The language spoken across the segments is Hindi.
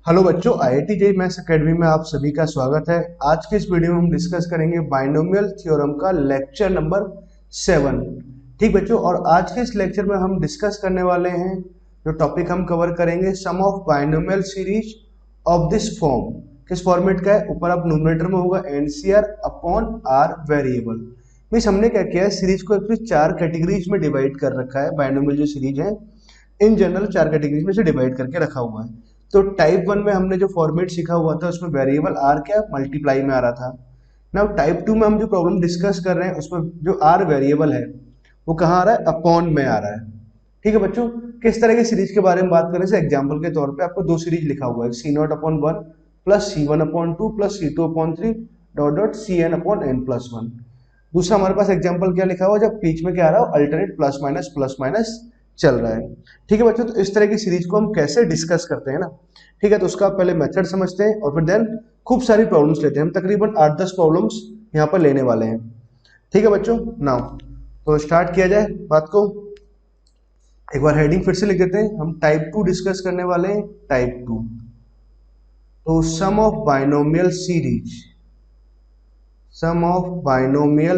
हेलो बच्चों, आईआईटी जेईई मैथ्स एकेडमी में आप सभी का स्वागत है। आज के इस वीडियो में हम डिस्कस करेंगे बाइनोमियल थ्योरम का लेक्चर नंबर 7। ठीक बच्चों, और आज के इस लेक्चर में हम डिस्कस करने वाले हैं, जो टॉपिक हम कवर करेंगे, sum of binomial series of this form. किस फॉर्मेट का है? ऊपर आप न्यूमरेटर में होगा NCR upon R variable. Means हमने क्या किया है, सीरीज को एक्चुअली 4 कैटेगरीज में डिवाइड कर रखा है। बाइनोमियल जो सीरीज है इन जनरल 4 कैटेगरीज में से डिवाइड करके रखा हुआ है। तो टाइप 1 में हमने जो फॉर्मेट सीखा हुआ था उसमें वेरिएबल आर क्या मल्टीप्लाई में आ रहा था ना। टाइप 2 में हम जो प्रॉब्लम डिस्कस कर रहे हैं उसमें जो आर वेरिएबल है वो कहाँ आ रहा है? अपॉन में आ रहा है। ठीक है बच्चों, किस तरह की सीरीज के बारे में बात करें से एग्जाम्पल के तौर पे आपको 2 सीरीज लिखा हुआ है, C not upon 1 plus C one upon 2 plus C two upon 3 dot dot C N upon N plus 1। दूसरा हमारे पास एग्जाम्पल क्या लिखा हुआ है, जब बीच में क्या आ रहा हो, अल्टरनेट प्लस माइनस चल रहा है। ठीक है बच्चों, तो इस तरह की सीरीज को हम कैसे डिस्कस करते हैं ना। ठीक है, तो उसका पहले मेथड समझते हैं और फिर देन खूब सारी प्रॉब्लम्स लेते हैं। हम तकरीबन 8-10 प्रॉब्लम्स यहाँ पर लेने वाले हैं। ठीक है बच्चों, नाउ तो स्टार्ट किया जाए बात को। एक बार हेडिंग फिर से लिख देते हैं, हम टाइप 2 डिस्कस करने वाले हैं। टाइप 2, तो sum of binomial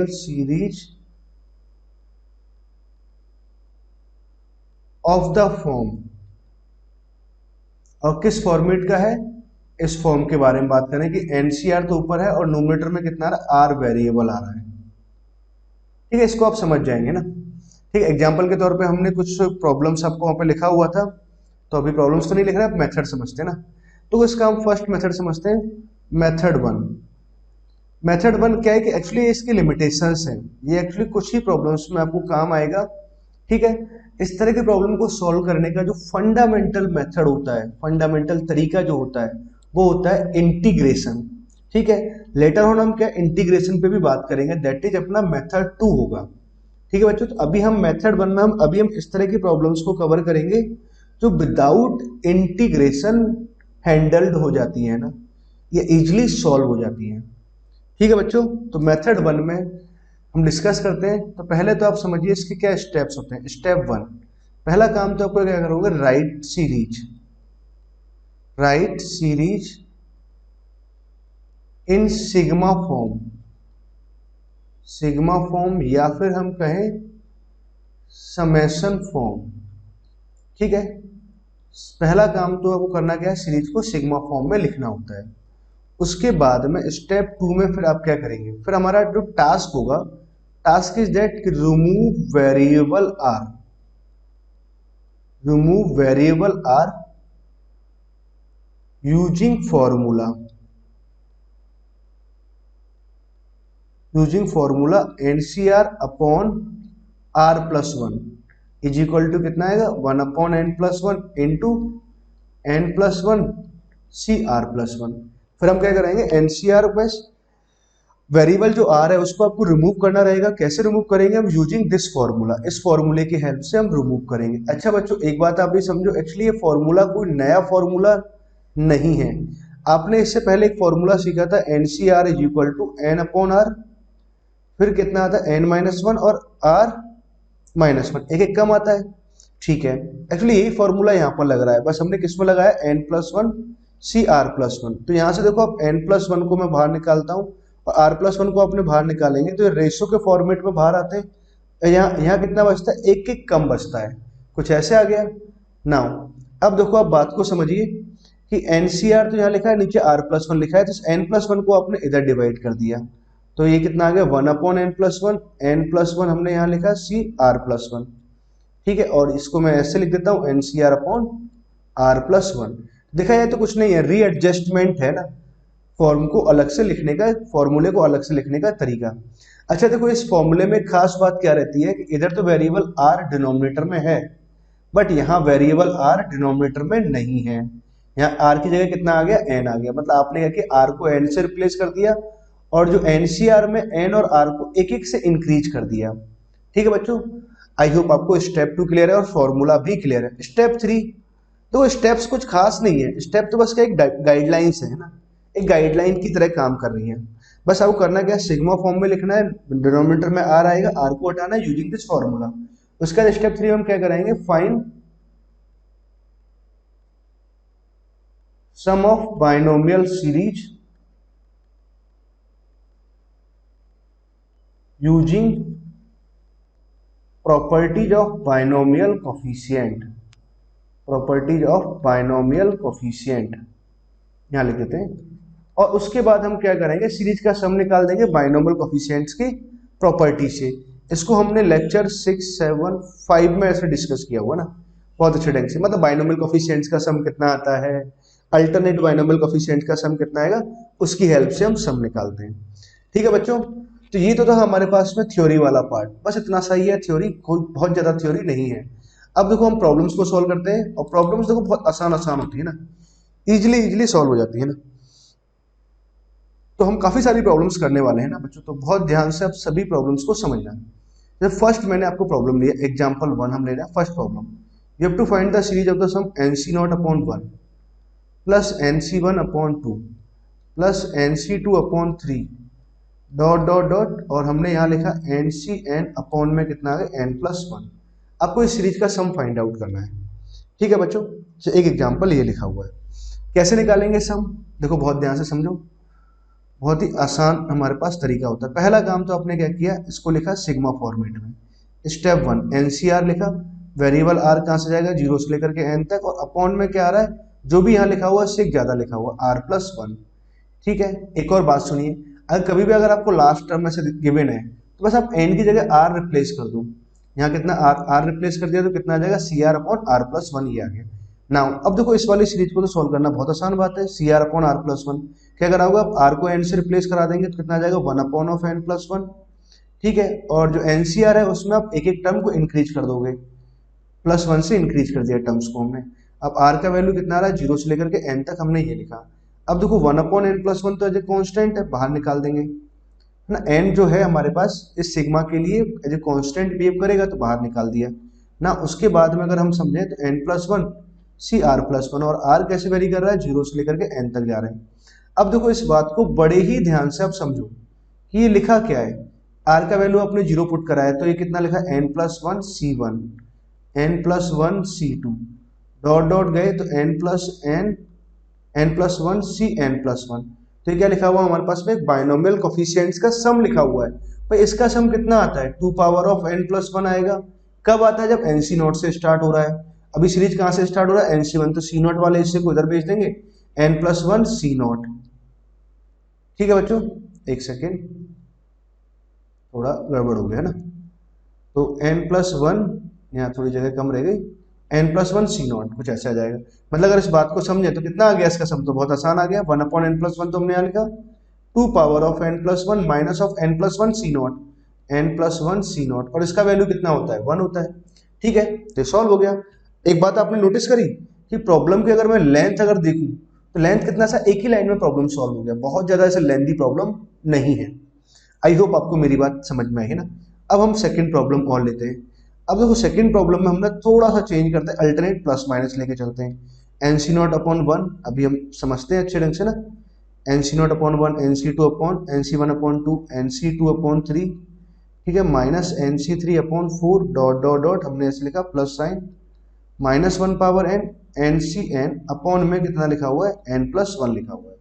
series of the form. और किस फॉर्मेट का है? इस फॉर्म के बारे में बात करें कि एनसीआर तो ऊपर है और न्यूमरेटर में कितना आ रहा है? आर वेरिएबल आ रहा है। ठीक है, इसको आप समझ जाएंगे ना। ठीक है, एग्जांपल के तौर पे हमने कुछ प्रॉब्लम्स आपको वहां पे लिखा हुआ था, तो अभी प्रॉब्लम्स तो नहीं लिख रहे, आप मेथड समझते हैं ना। तो इसका हम फर्स्ट मेथड समझते हैं, मेथड 1। मेथड 1 क्या है कि एक्चुअली इसकी लिमिटेशंस हैं, ये एक्चुअली कुछ ही प्रॉब्लम्स में आपको काम आएगा। ठीक है, इस तरह के प्रॉब्लम को सॉल्व करने का जो फंडामेंटल मेथड होता है, फंडामेंटल तरीका जो होता है वो होता है इंटीग्रेशन। ठीक है, लेटर ऑन हम क्या इंटीग्रेशन पे भी बात करेंगे, दैट इज अपना मेथड 2 होगा। ठीक है बच्चों, तो अभी हम मेथड 1 में हम इस तरह की प्रॉब्लम्स को कवर करेंगे जो विदाउट इंटीग्रेशन हैंडल्ड हो जाती है ना, ये इजिली सॉल्व हो जाती है। ठीक है बच्चों, तो मेथड 1 में हम डिस्कस करते हैं। तो पहले तो आप समझिए इसके क्या स्टेप्स होते हैं। स्टेप 1, पहला काम तो आपको क्या करोगे, right series in sigma form या फिर हम कहें समेशन फॉर्म। ठीक है, पहला काम तो आपको करना क्या है, सीरीज को सिग्मा फॉर्म में लिखना होता है। उसके बाद में स्टेप 2 में फिर आप क्या करेंगे, फिर हमारा जो टास्क होगा, task is that remove variable R using formula NCR upon R plus 1 is equal to कितना आएगा, 1 upon N plus 1 into N plus 1 C R plus 1। फिर हम क्या करेंगे, एनसीआर प्लस वेरिएबल जो आर है उसको आपको रिमूव करना रहेगा। कैसे रिमूव करेंगे हम, यूजिंग दिस फॉर्मूला, इस फॉर्मूले की हेल्प से हम रिमूव करेंगे। अच्छा बच्चों, एक बात आप भी समझो, एक्चुअली ये फॉर्मूला कोई नया फॉर्मूला नहीं है। आपने इससे पहले एक फॉर्मूला सीखा था, N C R is equal to N upon R, फिर कितना आता है, एन माइनस वन और आर माइनस वन, एक एक कम आता है। ठीक है, एक्चुअली यही फॉर्मूला यहाँ पर लग रहा है, बस हमने किस में लगाया, N plus one C R plus one. तो यहाँ से देखो, अब एन प्लस वन को मैं बाहर निकालता हूँ और आर प्लस वन को अपने बाहर निकालेंगे तो ये रेशो के फॉर्मेट में बाहर आते हैं। यहाँ यहाँ कितना बचता है, एक एक कम बचता है, कुछ ऐसे आ गया। नाउ अब देखो, आप बात को समझिए कि एनसीआर तो यहाँ लिखा है, नीचे आर प्लस वन लिखा है, तो एन प्लस वन को आपने इधर डिवाइड कर दिया, तो ये कितना आ गया, 1 अपॉन एन प्लस वन हमने यहाँ लिखा सी आर प्लस वन। ठीक है, और इसको मैं ऐसे लिख देता हूँ, N C R upon R plus one. देखा जाए तो कुछ नहीं है, रीएडजस्टमेंट है ना, फॉर्म को अलग से लिखने का, फॉर्मूले को अलग से लिखने का तरीका। अच्छा देखो, इस फॉर्मूले में खास बात क्या रहती है कि इधर तो वेरिएबल आर डिनोमिनेटर में है, बट यहाँ वेरिएबल आर डिनोमिनेटर में नहीं है। यहाँ आर की जगह कितना आ गया, एन आ गया। मतलब आपने क्या किया, आर को एन से रिप्लेस कर दिया और जो एनसीआर में एन और आर को एक एक से इंक्रीज कर दिया। ठीक है बच्चों, आई होप आपको स्टेप 2 क्लियर है और फॉर्मूला भी क्लियर है। स्टेप 3, तो स्टेप्स कुछ खास नहीं है, स्टेप तो बस क्या एक गाइडलाइंस है ना, एक गाइडलाइन की तरह काम कर रही है। बस आपको करना क्या है, सिग्मा फॉर्म में लिखना है, डिनोमिनेटर में आर आएगा, आर को हटाना है यूजिंग दिस फॉर्मूला। उसका स्टेप 3 हम क्या कराएंगे, sum of binomial series using properties of binomial coefficient, properties of binomial coefficient यहां लिख देते हैं। और उसके बाद हम क्या करेंगे, सीरीज का सम निकाल देंगे बाइनोमियल कोफिशिएंट्स की प्रॉपर्टी से। इसको हमने लेक्चर 6, 7, 5 में ऐसे डिस्कस किया हुआ ना, बहुत अच्छे ढंग से। मतलब बाइनोमियल कोफिशिएंट्स का सम कितना आता है, अल्टरनेट बाइनोमियल कोफिशिएंट का सम कितना आएगा, उसकी हेल्प से हम सम निकालते हैं। ठीक है बच्चों, तो ये तो था हमारे पास में थ्योरी वाला पार्ट, बस इतना सही है। थ्योरी कोई बहुत ज्यादा थ्योरी नहीं है। अब देखो हम प्रॉब्लम्स को सॉल्व करते हैं, और प्रॉब्लम्स देखो बहुत आसान आसान होती है ना, इजिली सॉल्व हो जाती है ना। तो हम काफी सारी प्रॉब्लम्स करने वाले हैं ना बच्चों, तो बहुत ध्यान से आप सभी प्रॉब्लम्स को समझना। जब फर्स्ट मैंने आपको प्रॉब्लम लिया, एग्जांपल 1 हम ले रहे हैं। First problem, you have to find the series of the sum nc0 upon 1 plus nc1 upon 2 plus nc2 upon 3 dot dot dot, और हमने यहाँ लिखा ncn अपॉन में कितना आ गया n+1। आपको इस सीरीज का सम फाइंड आउट करना है। ठीक है बच्चों, तो एक एग्जांपल ये लिखा हुआ है। कैसे निकालेंगे सम, देखो बहुत ध्यान से समझो, बहुत ही आसान हमारे पास तरीका होता है। पहला काम तो आपने क्या किया, इसको लिखा सिग्मा फॉर्मेट में। स्टेप 1 एनसीआर लिखा, वेरिएबल आर कहाँ से जाएगा, 0 से लेकर के एन तक, और अपॉन में क्या आ रहा है, जो भी यहाँ लिखा हुआ है इससे ज्यादा लिखा हुआ r+1। ठीक है, एक और बात सुनिए, अगर कभी भी अगर आपको लास्ट टर्म में से गिवन है तो बस आप एन की जगह r रिप्लेस कर दो। यहाँ कितना r रिप्लेस कर दिया तो कितना आ जाएगा, CR अपॉन r+1 ये आ गया। नाउ अब देखो इस वाली सीरीज को तो सॉल्व करना बहुत आसान बात है। CR अपॉन r+1 क्या करा होगा, आप r को n से रिप्लेस करा देंगे तो कितना आ जाएगा, 1 अपॉन ऑफ n+1। ठीक है, और जो NCR है उसमें आप एक एक टर्म को इंक्रीज कर दोगे, +1 से इंक्रीज कर दिया टर्म्स को हमने। अब r का वैल्यू कितना आ रहा है, 0 से लेकर के n तक हमने ये लिखा। अब देखो 1 अपॉन n+1 तो एज ए कॉन्स्टेंट है, बाहर निकाल देंगे ना। n जो है हमारे पास इस सिग्मा के लिए एज ए कॉन्स्टेंट बिहेव करेगा तो बाहर निकाल दिया ना। उसके बाद में अगर हम समझें तो n+1 CR+1, और r कैसे वेरी कर रहा है, 0 से लेकर के n तक जा रहे हैं। अब देखो इस बात को बड़े ही ध्यान से आप समझो कि ये लिखा क्या है। r का वैल्यू आपने 0 पुट करा है तो ये कितना लिखा, n+1 C1 n+1 C2 dot dot गए तो n+1 C n+1। तो ये क्या लिखा हुआ हमारे पास में, एक बाइनोमियल कोफिशिएंट्स का सम लिखा हुआ है। भाई इसका सम कितना आता है, 2 पावर ऑफ n+1 आएगा। कब आता है, जब nc0 से स्टार्ट हो रहा है। अभी सीरीज कहाँ से स्टार्ट हो रहा है, nc1, तो c0 वाले हिस्से को इधर भेज देंगे, n+1 C0। ठीक है बच्चों, एक सेकेंड, थोड़ा गड़बड़ हो गया ना। तो n+1 यहाँ थोड़ी जगह कम रह गई, n+1 C0 कुछ ऐसा आ जाएगा। मतलब अगर इस बात को समझे तो कितना आ गया इसका सम, तो बहुत आसान आ गया। 1 अपॉन n+1 तो हमने यहाँ लिखा, 2 power of n+1 minus of n+1 C0, n+1 C0, और इसका वैल्यू कितना होता है, 1 होता है। ठीक है, तो सॉल्व हो गया। एक बात आपने नोटिस करी कि प्रॉब्लम की अगर मैं लेंथ अगर देखूं तो लेंथ कितना सा, एक ही लाइन में प्रॉब्लम सॉल्व हो गया, बहुत ज्यादा ऐसे लेंथी प्रॉब्लम नहीं है। आई होप आपको मेरी बात समझ में आई है ना। अब हम सेकंड प्रॉब्लम और लेते हैं। अब देखो सेकंड प्रॉब्लम में हमने थोड़ा सा चेंज करते हैं, अल्टरनेट प्लस माइनस लेके चलते हैं। nc0 अपॉन 1 अभी हम समझते हैं अच्छे ढंग से ना, nc0 upon 1 nc2 upon nc1 upon 2 nc2 upon 3, ठीक है, minus nc3 upon 4 dot dot dot, हमने ऐसे लिखा plus sign, -1 power n ncn upon में कितना लिखा हुआ है, n+1 लिखा हुआ है।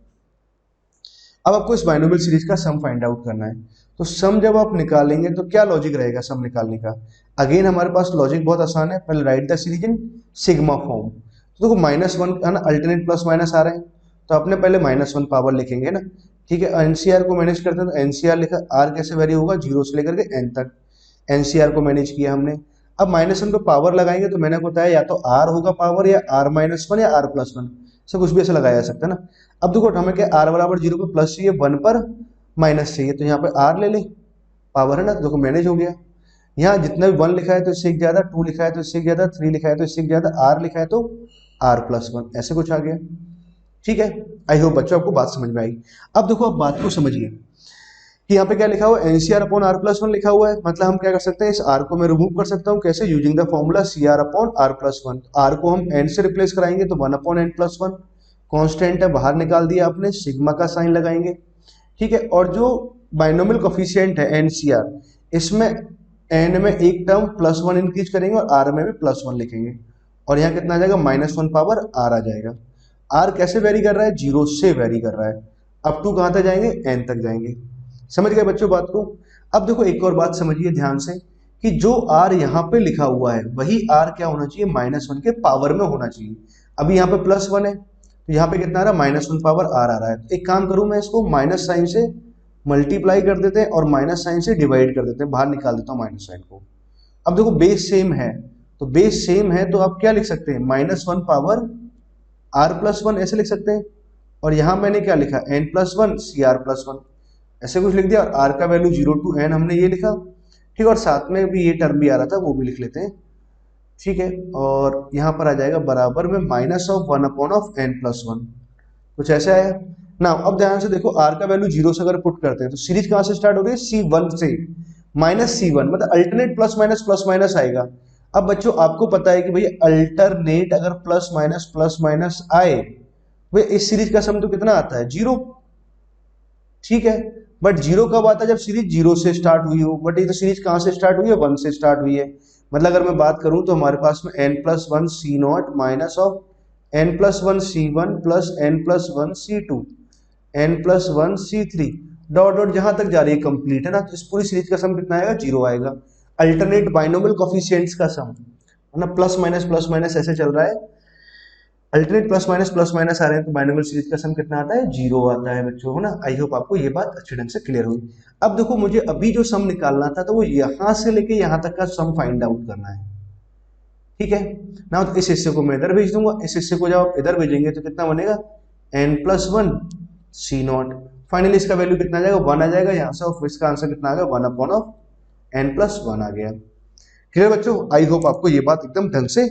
अब आपको इस बाइनोमियल सीरीज का सम फाइंड आउट करना है। तो सम जब आप निकालेंगे तो क्या लॉजिक रहेगा सम निकालने का, अगेन हमारे पास लॉजिक बहुत आसान है। पहले right the series in sigma form. तो देखो -1 है ना, अल्टरनेट प्लस माइनस आ रहे हैं तो अपने पहले -1 पावर लिखेंगे ना। ठीक है, एनसीआर को मैनेज करते हैं तो एनसीआर लिखा, आर कैसे वेरी होगा, 0 से लेकर के n तक, एनसीआर को मैनेज किया हमने। अब -1 पे पावर लगाएंगे तो मैंने बताया या तो आर होगा पावर, या r-1 या r+1, सब कुछ भी ऐसे लगाया जा सकता है ना। अब देखो हमें क्या, r बराबर 0 पे प्लस चाहिए, 1 पर माइनस चाहिए, तो यहाँ पे r ले ले, पावर है ना, देखो मैनेज हो गया। यहाँ जितना भी 1 लिखा है तो इससे एक ज्यादा, 2 लिखा है तो इससे एक ज्यादा, 3 लिखा है तो इससे एक ज्यादा, r लिखा है तो r+1, ऐसे कुछ आ गया। ठीक है, आई होप बच्चों आपको बात समझ में आई। अब देखो आप बात को समझिए कि यहाँ पे क्या लिखा हुआ है, एनसीआर अपॉन r+1 लिखा हुआ है। मतलब हम क्या कर सकते हैं, इस r को मैं रिमूव कर सकता हूँ, कैसे, using the formula CR upon r+1। r को हम n से रिप्लेस कराएंगे तो 1 अपॉन n+1, कांस्टेंट है बाहर निकाल दिया आपने, सिग्मा का साइन लगाएंगे। ठीक है, और जो बाइनोमियल कोफिशिएंट है NCR, इसमें n में एक टर्म +1 इंक्रीज करेंगे और r में भी +1 लिखेंगे, और यहाँ कितना आ जाएगा, -1 पावर r आ जाएगा। आर कैसे वेरी कर रहा है, 0 से वेरी कर रहा है, अप टू कहां तक जाएंगे, एन तक जाएंगे। समझ गए बच्चों बात को। अब देखो एक और बात समझिए ध्यान से कि जो आर यहाँ पे लिखा हुआ है वही आर क्या होना चाहिए, -1 के पावर में होना चाहिए। अभी यहाँ पे +1 है तो यहाँ पे कितना आ रहा है, -1 पावर आर आ रहा है। एक काम करूं मैं इसको माइनस साइन से मल्टीप्लाई कर देते हैं और माइनस साइन से डिवाइड कर देते हैं, बाहर निकाल देता हूँ माइनस साइन को। अब देखो बेस सेम है, तो बेस सेम है तो आप क्या लिख सकते हैं, -1 पावर r+1 ऐसे लिख सकते हैं। और यहां मैंने क्या लिखा, n+1 cr+1 ऐसे कुछ लिख दिया, और r का वैल्यू 0 to n हमने ये लिखा, ठीक। और साथ में भी ये टर्म भी आ रहा था वो भी लिख लेते हैं, ठीक है। और यहाँ पर आ जाएगा बराबर में -1/n+1, कुछ ऐसे आया ना। अब ध्यान से देखो r का वैल्यू 0 से अगर पुट करते हैं तो सीरीज कहां से स्टार्ट हो रही है, C1 से, -C1 मतलब अल्टरनेट प्लस माइनस आएगा। अब बच्चों आपको पता है कि भाई अल्टरनेट अगर प्लस माइनस आए, भाई इस सीरीज का सम तो कितना आता है, 0, ठीक है। बट 0 कब आता है, जब सीरीज 0 से स्टार्ट हुई हो। बट ये तो सीरीज कहां से स्टार्ट हुई है, 1 से स्टार्ट हुई है। मतलब अगर मैं बात करूं तो हमारे पास में n+1 C0 minus of n+1 C1 plus n+1 C2 n+1 C3 dot dot जहां तक जा रही है कंप्लीट है ना। तो इस पूरी सीरीज का सम कितना आएगा, 0 आएगा। अल्टरनेट बाइनोमियल कोफिशिएंट्स का सम है ना, प्लस माइनस ऐसे चल रहा है। अल्टरनेट प्लस माइनस आ रहे हैं तो बाइनोमियल सीरीज का सम कितना आता है, 0 आता है बच्चों, है ना। आई होप आपको ये बात अच्छे ढंग से क्लियर हुई। अब देखो मुझे अभी जो सम निकालना था तो वो यहां से लेके यहां तक का सम फाइंड आउट करना है, ठीक है ना। तो इस हिस्से को मैं इधर भेज दूंगा, इस हिस्से को जब आप इधर भेजेंगे तो कितना बनेगा, n+1 C0। फाइनली इसका वैल्यू कितना आ जाएगा, 1 आ जाएगा यहाँ से, और इसका आंसर कितना आ गया, 1/n+1 आ गया। क्लियर बच्चों, आई होप आपको ये बात एकदम ढंग से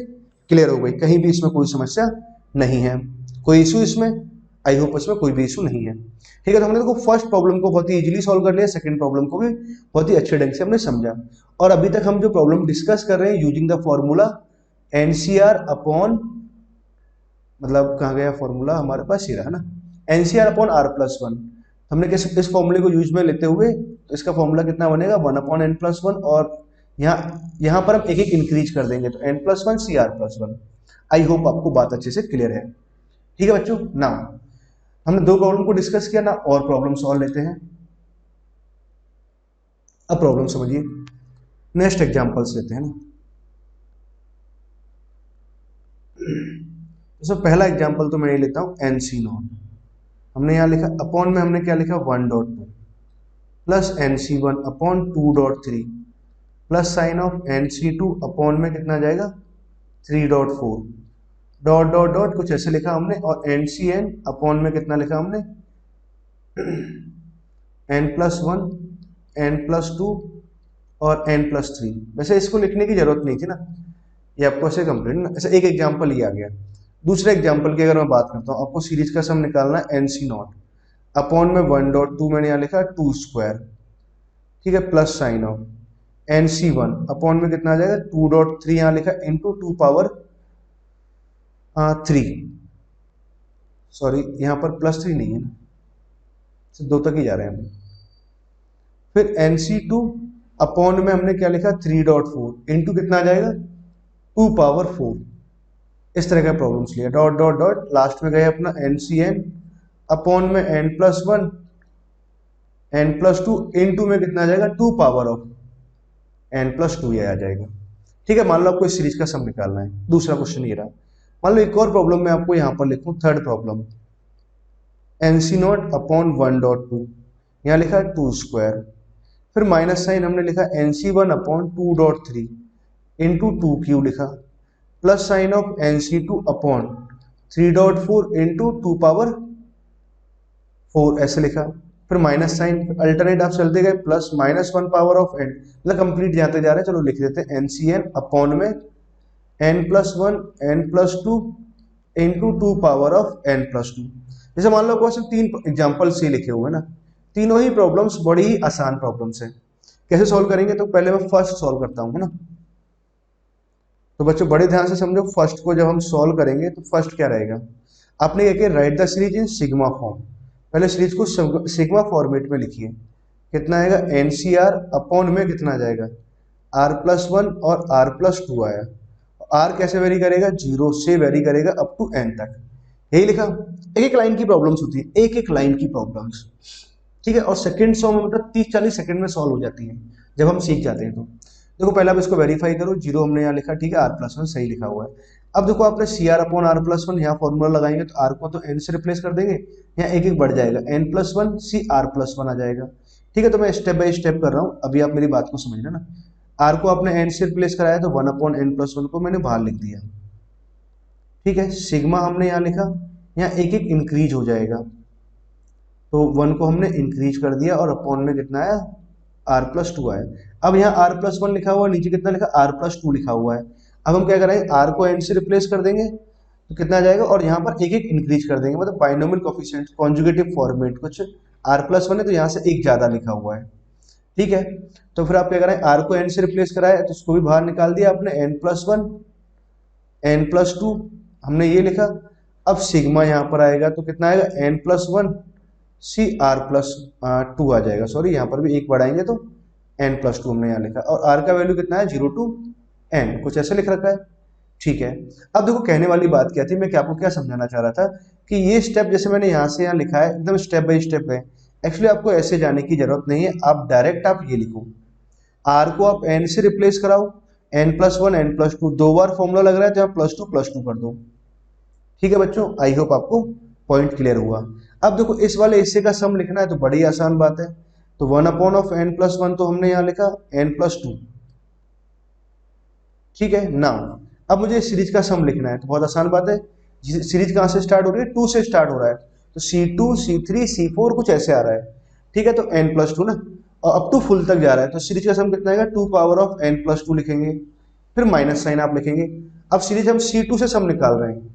क्लियर हो गई, कहीं भी इसमें कोई समस्या नहीं है, कोई इशू इसमें, आई होप इसमें कोई भी इशू नहीं है, ठीक है। तो हमने देखो फर्स्ट प्रॉब्लम को बहुत ही इजीली सॉल्व कर लिया, सेकंड प्रॉब्लम को भी बहुत ही अच्छे ढंग से हमने समझा। और अभी तक हम जो प्रॉब्लम डिस्कस कर रहे हैं using the formula NCR upon, मतलब कहाँ गया फॉर्मूला, हमारे पास ये रहा ना, एनसीआर अपॉन r+1। हमने कैसे इस फॉर्मूले को यूज में लेते हुए, तो इसका फॉर्मूला कितना बनेगा, 1/n+1, और यहाँ पर हम एक एक इंक्रीज कर देंगे तो n+1 cr+1। आई होप आपको बात अच्छे से क्लियर है, ठीक है बच्चों ना। हमने दो प्रॉब्लम को डिस्कस किया ना, और प्रॉब्लम सॉल्व लेते हैं। अब प्रॉब्लम समझिए, नेक्स्ट एग्जांपल्स लेते हैं ना। तो सब पहला एग्जांपल तो मैं ये लेता हूं NC0। हमने यहाँ लिखा अपॉन में हमने क्या लिखा 1.2 plus NC1 upon 2.3 plus sign of NC2 upon में कितना जाएगा 3.4 डॉट डॉट डॉट कुछ ऐसे लिखा हमने, और NCN अपॉन में कितना लिखा हमने n+1 n+2 और n+3। वैसे इसको लिखने की जरूरत नहीं थी ना, ये आपको ऐसे कंप्लीट ना, ऐसे एक एग्जांपल ही आ गया। दूसरे एग्जांपल की अगर मैं बात करता हूँ, आपको सीरीज का सम निकालना है NC0 अपॉन में 1.2 मैंने यहाँ लिखा 2², ठीक है, plus sign of NC1 upon में कितना आ जाएगा 2.3 यहाँ लिखा इंटू 2⁻3, सॉरी यहाँ पर +3 नहीं है ना, सिर्फ 2 तक ही जा रहे हैं हम। फिर NC2 अपॉन में हमने क्या लिखा 3.4 इंटू कितना आ जाएगा 2⁻4। इस तरह का प्रॉब्लम्स लिया, डॉट डॉट डॉट लास्ट में गए अपना NCN अपॉन में n+1 n+2 इंटू में कितना आ जाएगा 2⁻n+2 ये आ जाएगा, ठीक है। मान लो आपको इस सीरीज का सम निकालना है। दूसरा क्वेश्चन ये रहा। मान लो एक और प्रॉब्लम मैं आपको यहाँ पर लिखूं, थर्ड प्रॉब्लम NC0 अपॉन 1.2 यहाँ लिखा 2², फिर माइनस साइन हमने लिखा NC1 अपॉन 2.3 इंटू 2³ लिखा, plus sign of NC2 upon 3.4 into 2⁻4 ऐसे लिखा, फिर माइनस साइन अल्टरनेट आप चलते गए, प्लस -1 पावर ऑफ n, मतलब कंप्लीट जाते जा रहे हैं। चलो लिख देते हैं NCN अपॉन में n+1 n+2 इंटू 2⁻n+2। जैसे मान लो क्वेश्चन 3 एग्जाम्पल से लिखे हुए ना, तीनों ही प्रॉब्लम्स बड़ी ही आसान प्रॉब्लम्स है। कैसे सॉल्व करेंगे, तो पहले मैं फर्स्ट सॉल्व करता हूँ ना। तो बच्चों बड़े ध्यान से समझो, फर्स्ट को जब हम सॉल्व करेंगे तो फर्स्ट क्या रहेगा, आपने क्या किया, right the series in sigma form. पहले सीरीज को सिग्मा फॉर्मेट में लिखिए, कितना आएगा NCR अपॉन में कितना आ जाएगा r+1 और r+2 आया। r कैसे वेरी करेगा, 0 से वेरी करेगा अप टू n तक, यही लिखा। एक एक लाइन की प्रॉब्लम्स होती है, एक एक लाइन की प्रॉब्लम्स, ठीक है। और सेकंड सॉल्व में मतलब 30-40 सेकंड में सॉल्व हो जाती है जब हम सीख जाते हैं। तो देखो पहले आप इसको वेरीफाई करो, जीरो हमने यहाँ लिखा, ठीक है, r+1 सही लिखा हुआ है। अब देखो आपने CR/r+1 यहाँ फॉर्मूला लगाएंगे तो r को तो n से रिप्लेस कर देंगे, यहाँ एक एक बढ़ जाएगा, n+1 CR+1 आ जाएगा, ठीक है। तो मैं स्टेप बाय स्टेप कर रहा हूँ, अभी आप मेरी बात को समझना ना। r को आपने n से रिप्लेस कराया तो 1/n+1 को मैंने बाहर लिख दिया, ठीक है। सिग्मा हमने यहाँ लिखा, यहाँ एक एक इंक्रीज हो जाएगा, तो 1 को हमने इंक्रीज कर दिया और अपॉन में कितना आया, r+2 आया। अब यहाँ r+1 लिखा हुआ है, नीचे कितना लिखा, r+2 लिखा हुआ है। अब हम क्या करेंगे, r को n से रिप्लेस कर देंगे तो कितना आ जाएगा, और यहाँ पर एक एक इंक्रीज कर देंगे, मतलब बाइनोमियल कोफिशिएंट कॉन्जुगेटिव फॉर्मेट, कुछ r+1 है तो यहाँ से एक ज्यादा लिखा हुआ है, ठीक है। तो फिर आप क्या करें, r को n से रिप्लेस कराया तो उसको भी बाहर निकाल दिया आपने, n+1 n+2 हमने ये लिखा। अब सिग्मा यहाँ पर आएगा तो कितना आएगा, n+1 CR+2 आ जाएगा, सॉरी यहाँ पर भी एक बढ़ाएंगे तो n+2 हमने यहाँ लिखा, और r का वैल्यू कितना है 0 to n, कुछ ऐसे लिख रखा है, ठीक है। अब देखो कहने वाली बात क्या थी, मैं क्या आपको क्या समझाना चाह रहा था कि ये स्टेप जैसे मैंने यहाँ से यहाँ लिखा है एकदम स्टेप बाय स्टेप है, एक्चुअली आपको ऐसे जाने की जरूरत नहीं है, आप डायरेक्ट आप ये लिखो, r को आप n से रिप्लेस कराओ, n+1 n+2 दो बार फॉर्मूला लग रहा है तो यहाँ +2 कर दो, ठीक है बच्चों। आई होप आपको पॉइंट क्लियर हुआ। अब देखो इस वाले हिस्से का सम लिखना है तो बड़ी आसान बात है, तो 1/n+1 तो हमने यहाँ लिखा n+2, ठीक है ना। अब मुझे सीरीज का सम लिखना है तो बहुत आसान बात है, सीरीज कहाँ से स्टार्ट हो रही है, 2 से स्टार्ट हो रहा है, तो C2 C3 C4 कुछ ऐसे आ रहा है, ठीक है। तो n+2 ना, और अप टू फुल तक जा रहा है, तो सीरीज का सम कितना आएगा, 2n+2 लिखेंगे, फिर माइनस साइन आप लिखेंगे। अब सीरीज हम C2 से सम निकाल रहे हैं,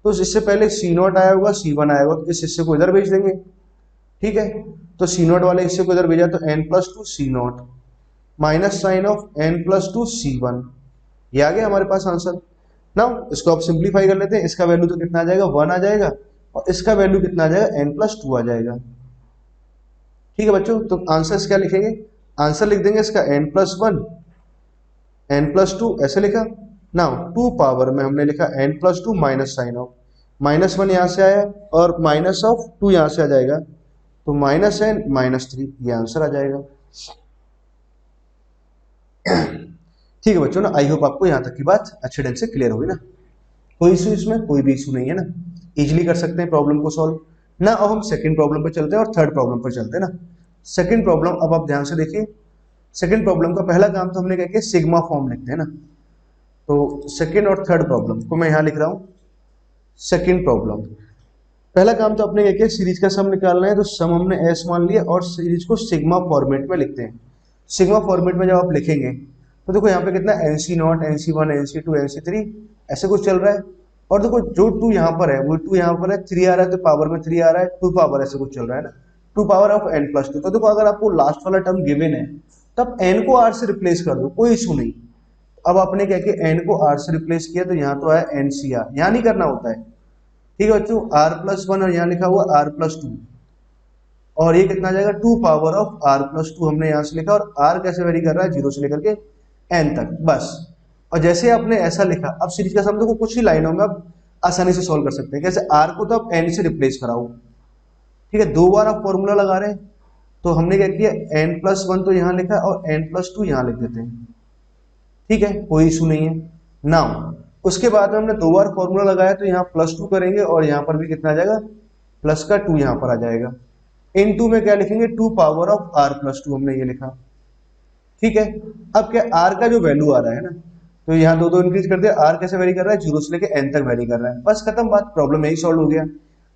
तो इससे पहले C0 आया होगा, C1 आया होगा, तो इस हिस्से को इधर भेज देंगे, ठीक है। तो C0 वाले हिस्से को इधर भेजा तो n+2 C0 minus sign of n+2 C1, ये आ गया हमारे पास आंसर। नाउ इसको आप सिंप्लीफाई कर लेते हैं, इसका वैल्यू तो कितना आ जाएगा 1 आ जाएगा, और इसका वैल्यू कितना आ जाएगा n+2 आ जाएगा, ठीक है बच्चों। तो आंसर क्या लिखेंगे, आंसर लिख देंगे इसका n+1 n+2 ऐसे लिखा। नाउ 2 पावर में हमने लिखा n+2 माइनस साइन ऑफ -1 यहाँ से आया और माइनस ऑफ 2 यहाँ से आ जाएगा, तो -n -3 ये आंसर आ जाएगा, ठीक है बच्चों ना। आई होप आपको यहाँ तक की बात अच्छे ढंग से क्लियर होगी ना, कोई इशू इसमें, कोई भी इशू नहीं है ना, इजीली कर सकते हैं प्रॉब्लम को सॉल्व ना। अब हम सेकंड प्रॉब्लम पे चलते हैं और थर्ड प्रॉब्लम पर चलते हैं ना। सेकंड प्रॉब्लम, अब आप ध्यान से देखिए, सेकंड प्रॉब्लम का पहला काम तो हमने क्या किया, सिग्मा फॉर्म लिखते हैं ना। तो सेकंड और थर्ड प्रॉब्लम को मैं यहाँ लिख रहा हूँ, सेकंड प्रॉब्लम पहला काम तो अपने क्या किया, सीरीज का सम निकालना है, तो सम हमने एस मान लिया और सीरीज को सिग्मा फॉर्मेट में लिखते हैं। सिग्मा फॉर्मेट में जब आप लिखेंगे तो देखो यहाँ पे कितना NC0 NC1 NC2 NC3 ऐसे कुछ चल रहा है, और देखो जो 2 यहाँ पर है वो 2 यहाँ पर है, 3 आ रहा है तो पावर में 3 आ रहा है, 2 पावर ऐसे कुछ चल रहा है ना, 2 पावर ऑफ n+2। तो देखो अगर आपको लास्ट वाला टर्म गिवन है तब n को r से रिप्लेस कर दो, कोई इशू नहीं। अब आपने क्या किया, n को r से रिप्लेस किया तो यहाँ तो आया NCR, यहाँ नहीं करना होता है, ठीक है बच्चों, r+1 और यहाँ लिखा हुआ r+2, और ये कितना आ जाएगा 2 पावर ऑफ r+2 हमने यहाँ से लिखा, और r कैसे वेरी कर रहा है 0 से लेकर के n तक, बस। और जैसे आपने ऐसा लिखा, अब सीरीज का सम देखो कुछ ही लाइनों में आप आसानी से सॉल्व कर सकते हैं। कैसे, r को तो आप n से रिप्लेस कराओ, ठीक है, 2 बार आप फॉर्मूला लगा रहे हैं, तो हमने क्या किया, n+1 तो यहाँ लिखा और n+2 यहाँ लिख देते हैं, ठीक है, कोई इशू नहीं है। नाउ उसके बाद में हमने 2 बार फॉर्मूला लगाया तो यहाँ +2 करेंगे, और यहाँ पर भी कितना आ जाएगा, प्लस का 2 यहाँ पर आ जाएगा, इन 2 में क्या लिखेंगे, 2 पावर ऑफ r+2 हमने ये लिखा, ठीक है। अब क्या, r का जो वैल्यू आ रहा है ना, तो यहाँ दो इंक्रीज कर दिया, r कैसे वेरी कर रहा है 0 से लेके n तक वेरी कर रहा है, बस खत्म बात, प्रॉब्लम यही सॉल्व हो गया।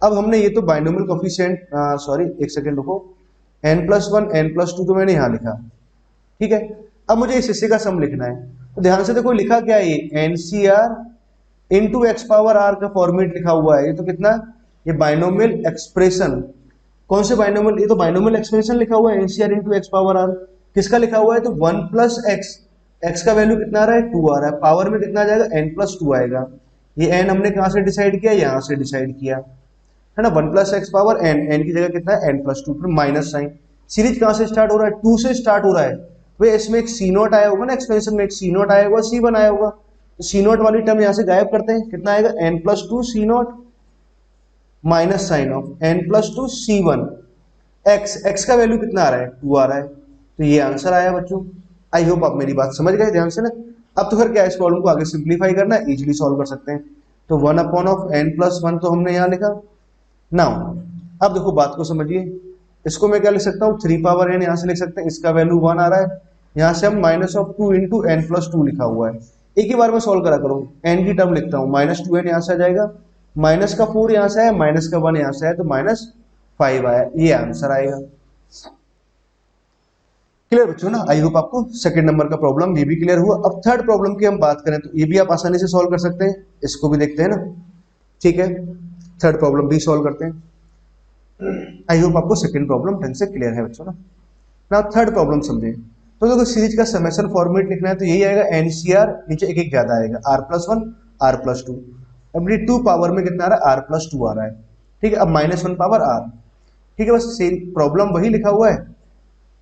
अब हमने ये तो बाइनोमियल कोफिशिएंट, सॉरी एक सेकंड रुको, n+1 n+2 तो मैंने यहाँ लिखा, ठीक है। अब मुझे इस हिस्से का सम लिखना है, तो ध्यान से देखो लिखा क्या है, ये NCR into x power r का फॉर्मेट लिखा हुआ है, ये तो कितना, ये बाइनोमियल एक्सप्रेशन, कौन से बाइनोमियल, ये तो बाइनोमियल एक्सप्रेशन लिखा हुआ है, NCR into x power r, किसका लिखा हुआ है, तो 1+x, x का वैल्यू कितना आ रहा है 2 आ रहा है, पावर में कितना आ जाएगा n+2 आएगा, ये n हमने कहाँ से डिसाइड किया, यहाँ से डिसाइड किया है ना, 1+x पावर n, n की जगह कितना है n+2, फिर माइनस साइन। सीरीज कहाँ से स्टार्ट हो रहा है, 2 से स्टार्ट हो रहा है, तो इसमें एक C0 आया होगा ना, एक्सपेंशन में एक C0 आया होगा, C1 आया होगा, तो C0 वाली टर्म यहाँ से गायब करते हैं, कितना आएगा n+2 C0, minus sign of N plus two C one X, X का वैल्यू कितना आ रहा है 2 आ रहा है, तो ये आंसर आया बच्चों। आई होप आप मेरी बात समझ गए ध्यान से ना। अब तो फिर क्या है, इस प्रॉब्लम को आगे सिंप्लीफाई करना है, इजीली सॉल्व कर सकते हैं। तो 1/(n+1) तो हमने यहाँ लिखा। नाउ अब देखो बात को समझिए, इसको मैं क्या लिख सकता हूँ 3n यहाँ से लिख सकते हैं, इसका वैल्यू 1 आ रहा है, यहाँ से हम -2 × n+2 लिखा हुआ है। एक ही बार में सॉल्व करा करो, n की टर्म लिखता हूँ, -2n यहाँ से आ जाएगा, माइनस का 4 यहाँ से आया, माइनस का 1 यहाँ से आया, तो -5 आया, ये आंसर आएगा। क्लियर बच्चों ना, आई होप आपको सेकंड नंबर का प्रॉब्लम ये भी क्लियर हुआ। अब थर्ड प्रॉब्लम की हम बात करें तो ये भी आप आसानी से सॉल्व कर सकते हैं, इसको भी देखते हैं ना। ठीक है, थर्ड प्रॉब्लम भी सॉल्व करते हैं। आई होप आपको सेकंड प्रॉब्लम ढंग से क्लियर है बच्चों ना। ना थर्ड प्रॉब्लम समझे, तो देखो सीरीज का समेशन फॉर्मेट लिखना है तो यही आएगा NCR, नीचे एक एक ज्यादा आएगा r+1 r+2। अब ये 2 पावर में कितना आ रहा है r+2 आ रहा है, ठीक है। अब -1 पावर r, ठीक है, बस सेम प्रॉब्लम वही लिखा हुआ है,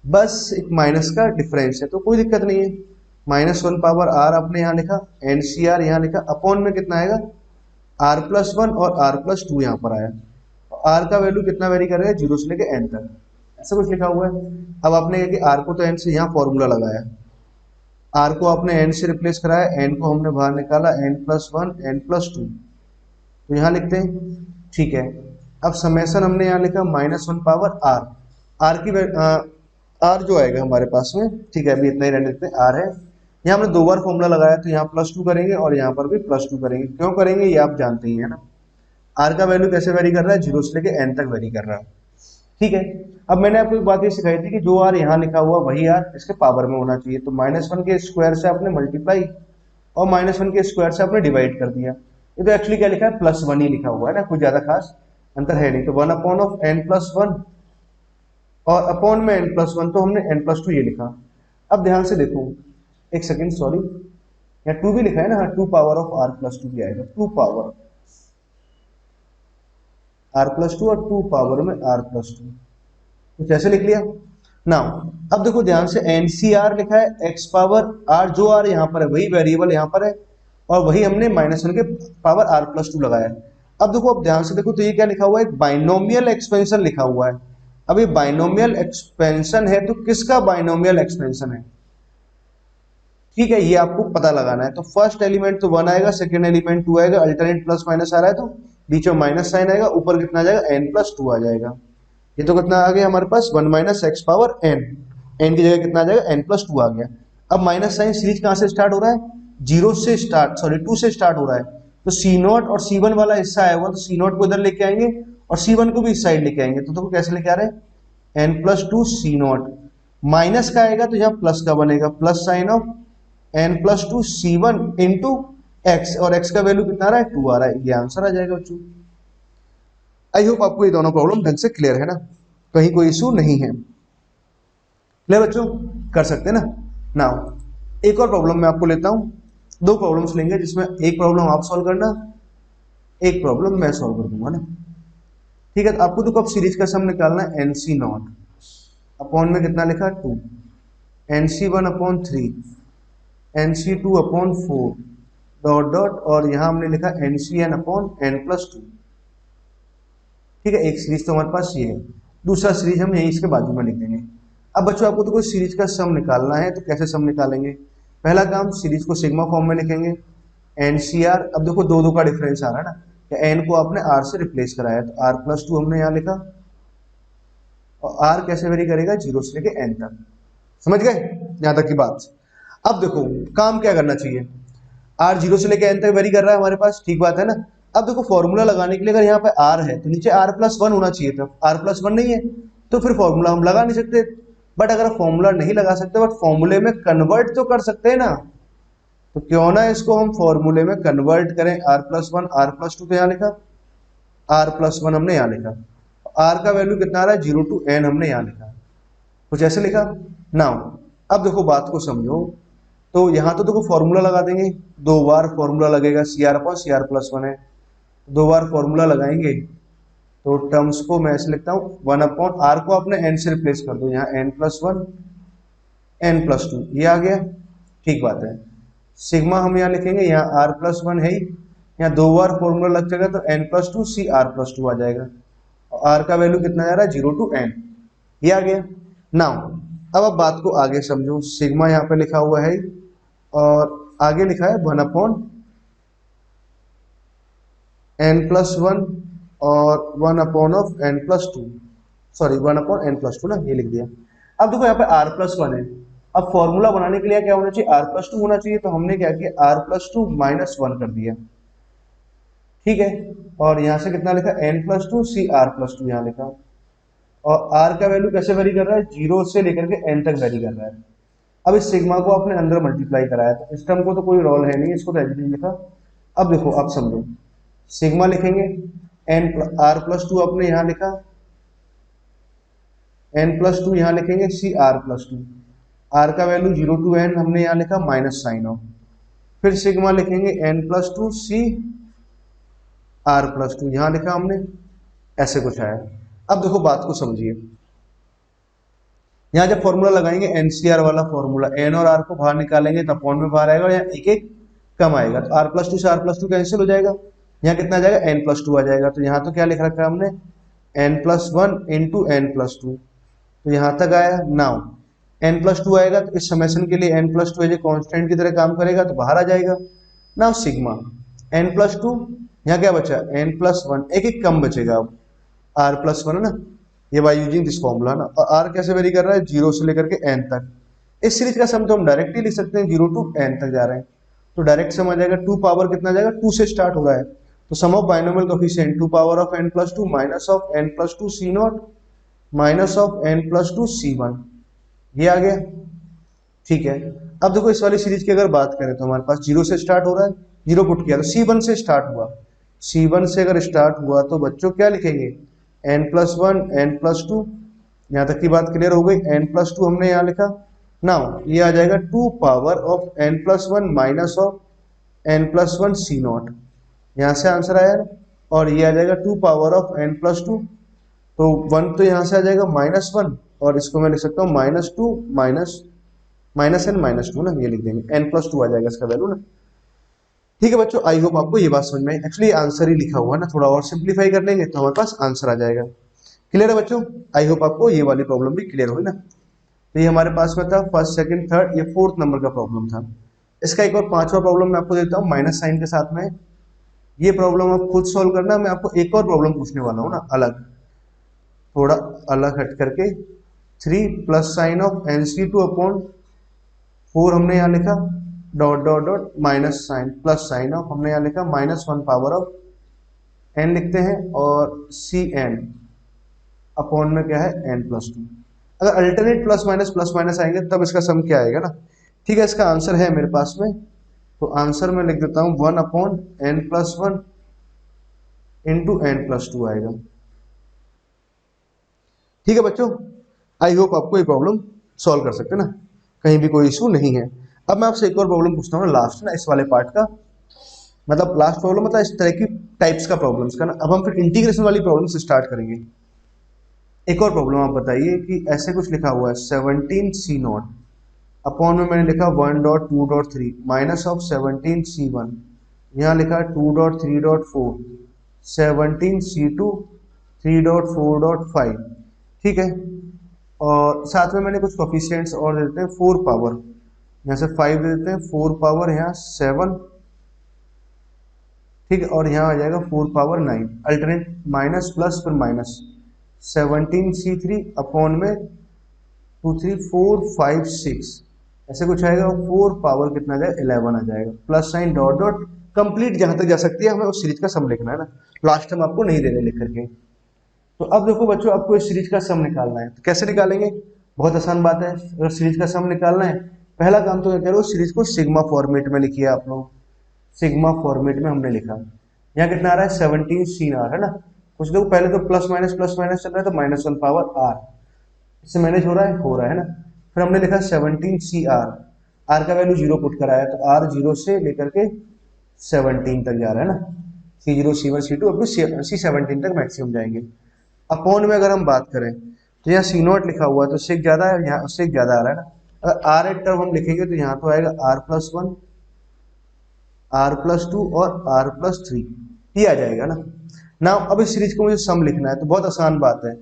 बस एक माइनस का डिफरेंस है, तो कोई दिक्कत नहीं है। -1 पावर r आपने यहाँ लिखा, NCR यहाँ लिखा, अपॉन में कितना आएगा r+1 और r+2 यहाँ पर आया। r का वैल्यू कितना वेरी कर रहा है 0 से लेके n तक, ऐसा कुछ लिखा हुआ है। अब आपने कि r को तो n से यहाँ फॉर्मूला लगाया, r को आपने n से रिप्लेस कराया, n को हमने बाहर निकाला, n+1 n+2, तो यहाँ लिखते हैं, ठीक है। अब समेशन हमने यहाँ लिखा -1 पावर r, r की r जो आएगा हमारे पास में, ठीक है, अभी इतना ही रहने देते हैं, r है। यहाँ हमने 2 बार फॉर्मूला लगाया, तो यहाँ +2 करेंगे और यहाँ पर भी +2 करेंगे, क्यों करेंगे ये आप जानते ही है ना। r का वैल्यू कैसे वेरी कर रहा है 0 से लेके n तक वेरी कर रहा है, ठीक है। अब मैंने आपको एक बात ये सिखाई थी कि जो r यहाँ लिखा हुआ वही r इसके पावर में होना चाहिए, तो -1 के स्क्वायर से आपने मल्टीप्लाई और -1 के स्क्वायर से आपने डिवाइड कर दिया। ये तो एक्चुअली क्या लिखा है +1 ही लिखा हुआ है ना, कुछ ज्यादा खास अंतर है नहीं। तो 1/(n+1) और अपॉन में n+1, तो हमने n+2 ये लिखा। अब ध्यान से देखो, एक सेकेंड सॉरी, यहाँ 2 भी लिखा है ना, हाँ 2 पावर ऑफ r+2 भी आएगा, 2 पावर r+2 और 2 पावर में r+2, कुछ ऐसे लिख लिया ना। अब देखो ध्यान से NCR लिखा है x पावर r, जो r यहाँ पर है वही वेरिएबल यहाँ पर है, और वही हमने -1 के पावर r+2 लगाया है। अब देखो, अब ध्यान से देखो, तो ये क्या लिखा हुआ है, एक बाइनोमियल एक्सपेंशन लिखा हुआ है। अब ये बाइनोमियल एक्सपेंशन है, तो किसका बाइनोमियल एक्सपेंशन है, ठीक है, ये आपको पता लगाना है। तो फर्स्ट एलिमेंट तो 1 आएगा, सेकंड एलिमेंट 2 आएगा, अल्टरनेट प्लस माइनस आ रहा है तो बीच में माइनस साइन आएगा, ऊपर कितना आ जाएगा n+2 आ जाएगा। ये तो कितना आ गया हमारे पास 1 - x पावर n, n की जगह कितना आ जाएगा n+2 आ गया। अब माइनस साइन सीरीज कहाँ से स्टार्ट हो रहा है 0 से स्टार्ट, सॉरी 2 से स्टार्ट हो रहा है, तो C0 और C1 वाला हिस्सा आया हुआ, तो C0 को इधर लेके आएंगे और C1 को भी इस साइड लेके आएंगे, तो देखो कैसे लेके आ रहे हैं n+2 C0, माइनस का आएगा तो यहाँ प्लस का बनेगा, plus sign of n+2 C1 into x, और x का वैल्यू कितना आ रहा है 2 आ रहा है, ये आंसर आ जाएगा बच्चों। आई होप आपको ये दोनों प्रॉब्लम ढंग से क्लियर है ना, कहीं कोई इशू नहीं है। क्लियर बच्चों, कर सकते हैं ना। नाउ एक और प्रॉब्लम मैं आपको लेता हूं, 2 प्रॉब्लम्स लेंगे जिसमें एक प्रॉब्लम आप सॉल्व करना, एक प्रॉब्लम मैं सॉल्व कर दूंगा ना, ठीक है। तो आपको तो कब सीरीज का सम निकालना है NC0 अपॉन में कितना लिखा 2, NC1/3, NC2/4 डॉट डॉट, और यहां हमने लिखा NCN/n+2, ठीक है। एक सीरीज तो हमारे पास ये है, दूसरा सीरीज हम यही इसके बाजू में लिख देंगे। अब बच्चों आपको तो कोई सीरीज का सम निकालना है, तो कैसे सम निकालेंगे, पहला काम सीरीज को सिग्मा फॉर्म में लिखेंगे, NCR, अब देखो 2 का डिफरेंस आ रहा है ना, n को आपने r से रिप्लेस कराया, तो r+2 हमने यहाँ लिखा, और r कैसे वेरी करेगा 0 से लेके n तक, समझ गए यहां तक की बात। अब देखो काम क्या करना चाहिए, r 0 से लेके n तक वेरी कर रहा है हमारे पास, ठीक बात है ना। अब देखो फॉर्मूला लगाने के लिए अगर यहाँ पे r है तो नीचे r+1 होना चाहिए था, r+1 नहीं है तो फिर फॉर्मूला हम लगा नहीं सकते, बट अगर फॉर्मूला नहीं लगा सकते बट फॉर्मूले में कन्वर्ट तो कर सकते हैं ना, तो क्यों ना इसको हम फॉर्मूले में कन्वर्ट करें, r+1 r+2 तो यहाँ लिखा, r+1 हमने यहाँ लिखा, r का वैल्यू कितना आ रहा है 0 to n हमने यहाँ लिखा, कुछ ऐसे लिखा। नाउ अब देखो बात को समझो, तो यहाँ तो देखो फॉर्मूला लगा देंगे, 2 बार फॉर्मूला लगेगा, CR/CR+1 है, 2 बार फॉर्मूला लगाएंगे, तो टर्म्स को मैं ऐसे लिखता हूँ 1/r को आपने n से रिप्लेस कर दो, यहाँ n+1 n+2 ये आ गया, ठीक बात है। सिग्मा हम यहाँ लिखेंगे, यहाँ r+1 है ही, यहाँ 2 बार फॉर्मूला लग जाएगा तो n+2 CR+2 आ जाएगा, और R का वैल्यू कितना जा रहा है 0 to n, ये आ गया। नाउ अब आप बात को आगे समझो, सिग्मा यहाँ पे लिखा हुआ है और आगे लिखा है 1/n+1 और 1/n+2, सॉरी 1/n+2 ना, ये लिख दिया। अब देखो यहाँ पे r+1 है, अब फॉर्मूला बनाने के लिए क्या होना चाहिए, r+2 होना चाहिए, तो हमने क्या किया r+2 -1 कर दिया, ठीक है। और यहाँ से कितना लिखा n+2 CR+2 यहाँ लिखा, और r का वैल्यू कैसे वेरी कर रहा है, 0 से लेकर के n तक वेरी कर रहा है। अब इस सिग्मा को आपने अंदर मल्टीप्लाई कराया, तो इस टर्म को तो कोई रोल है नहीं, इसको तो एडिटिव लिखा। अब देखो आप समझो, सिग्मा लिखेंगे r+2 आपने यहाँ लिखा, n+2 यहाँ लिखेंगे CR+2, r का वैल्यू 0 to n हमने यहाँ लिखा माइनस साइन ऑफ, फिर सिग्मा लिखेंगे n+2 CR+2 यहाँ लिखा हमने, ऐसे कुछ आया। अब देखो बात को समझिए, यहाँ जब फॉर्मूला लगाएंगे एनसीआर वाला फॉर्मूला, एन और आर को बाहर निकालेंगे तो अपॉन में बाहर आएगा और यहाँ एक एक कम आएगा, तो r+2 से r+2 कैंसिल हो जाएगा, यहाँ कितना आ जाएगा n+2 आ जाएगा। तो यहाँ तो क्या लिख रखा है हमने n+1 इंटू n+2, तो यहाँ तक आया। नाउ n+2 आएगा तो इस समेशन के लिए n+2 एज ए कॉन्स्टेंट की तरह काम करेगा तो बाहर आ जाएगा। नाउ सिग्मा n+2, यहाँ क्या बचा n+1, एक एक कम बचेगा, अब r+1 है ना, ये बाय यूजिंग दिस फॉर्मूला ना, और r कैसे वेरी कर रहा है 0 से लेकर के n तक। इस सीरीज का सम तो हम डायरेक्ट ही लिख सकते हैं, 0 to n तक जा रहे हैं तो डायरेक्ट सम आ जाएगा, 2 पावर कितना जाएगा 2 से स्टार्ट हो रहा है, तो sum of binomial coefficient 2 power of n+2 minus of n+2 c0 minus of n+2 c1, ये आ गया, ठीक है। अब देखो इस वाली सीरीज की अगर बात करें तो हमारे पास 0 से स्टार्ट हो रहा है, 0 पुट किया तो c1 से स्टार्ट हुआ, c1 से अगर स्टार्ट हुआ तो बच्चों क्या लिखेंगे n+1 n+2, यहाँ तक की बात क्लियर हो गई। n+2 हमने यहाँ लिखा, नाउ ये आ जाएगा 2 power of n+1 minus of n+1 c0, यहाँ से आंसर आया, और ये आ जाएगा 2 पावर ऑफ n+2, तो 1 तो यहाँ से आ जाएगा -1, और इसको मैं लिख सकता हूँ -2 माइनस n -2 ना, ये लिख देंगे n+2 आ जाएगा इसका वैल्यू ना, ठीक है बच्चों। आई होप आपको ये बात समझ में आई, एक्चुअली आंसर ही लिखा हुआ है ना, थोड़ा और सिंप्लीफाई कर लेंगे तो हमारे पास आंसर आ जाएगा। क्लियर है बच्चों, आई होप आपको ये वाली प्रॉब्लम भी क्लियर हुई ना। तो ये हमारे पास में था फर्स्ट सेकंड थर्ड, ये 4th नंबर का प्रॉब्लम था। इसका एक और 5वां प्रॉब्लम मैं आपको देता हूँ माइनस साइन के साथ में, ये प्रॉब्लम आप खुद सॉल्व करना, मैं आपको एक और प्रॉब्लम पूछने वाला हूँ ना, अलग थोड़ा अलग हट करके, 3 plus sign of NC2 upon 4 हमने यहाँ लिखा, dot dot dot minus sign plus sign of हमने यहाँ लिखा -1 पावर ऑफ n लिखते हैं, और Cn अपॉन में क्या है n+2। अगर अल्टरनेट प्लस माइनस आएंगे तब इसका सम क्या आएगा ना, ठीक है। इसका आंसर है मेरे पास में, तो आंसर में लिख देता हूँ 1/n+1 इंटू n+2 आएगा, ठीक है बच्चों। आई होप आपको ये प्रॉब्लम सॉल्व कर सकते हैं ना, कहीं भी कोई इशू नहीं है। अब मैं आपसे एक और प्रॉब्लम पूछता हूँ ना, लास्ट ना इस वाले पार्ट का, मतलब लास्ट प्रॉब्लम मतलब इस तरह की टाइप्स का प्रॉब्लम्स का ना। अब हम फिर इंटीग्रेशन वाली प्रॉब्लम से स्टार्ट करेंगे। एक और प्रॉब्लम आप बताइए कि ऐसे कुछ लिखा हुआ है 17c0 अपॉन में मैंने लिखा 1.2.3 माइनस ऑफ 17c1, यहाँ लिखा 2.3.4 17c2 3.4.5, ठीक है। और साथ में मैंने कुछ कोफिशिएंट्स और दे देते हैं, 4 पावर यहाँ से 5 दे देते हैं, 4 पावर यहाँ 7, ठीक है, और यहाँ आ जाएगा 4 पावर 9, अल्टरनेट माइनस प्लस फिर माइनस 17c3 अपॉन में 2 3 4 5 6 ऐसे कुछ आएगा, 4 पावर कितना आ जाएगा 11 आ जाएगा, plus sign dot dot complete जहां तक जा सकती है, हमें उस सीरीज का सम लिखना है ना, लास्ट टाइम आपको नहीं दे रहे लिख करके। तो अब देखो बच्चों, आपको इस सीरीज का सम निकालना है, तो कैसे निकालेंगे, बहुत आसान बात है। अगर सीरीज का सम निकालना है, पहला काम तो क्या करो, सीरीज को सिग्मा फॉर्मेट में लिखिए आप लोग, सिग्मा फॉर्मेट में हमने लिखा, यहाँ कितना आ रहा है 17c आ रहा है ना, कुछ देखो पहले तो प्लस माइनस चल रहा है, तो -1 पावर r, इससे मैनेज हो रहा है ना। फिर हमने लिखा 17cr, r का वैल्यू 0 पुट कराया, तो r 0 से लेकर के 17 तक जा रहा है ना, C0 C1 C2 अब C17 तक मैक्सिमम जाएंगे। अपॉन में अगर हम बात करें तो यहाँ C0 लिखा हुआ है तो सेक ज्यादा है, यहाँ उससे ज्यादा आ रहा है ना। अगर r एट टर्म हम लिखेंगे तो यहाँ तो आएगा r+1 r+2 और r+3, ये आ जाएगा ना। ना अब इस सीरीज को मुझे सम लिखना है तो बहुत आसान बात है,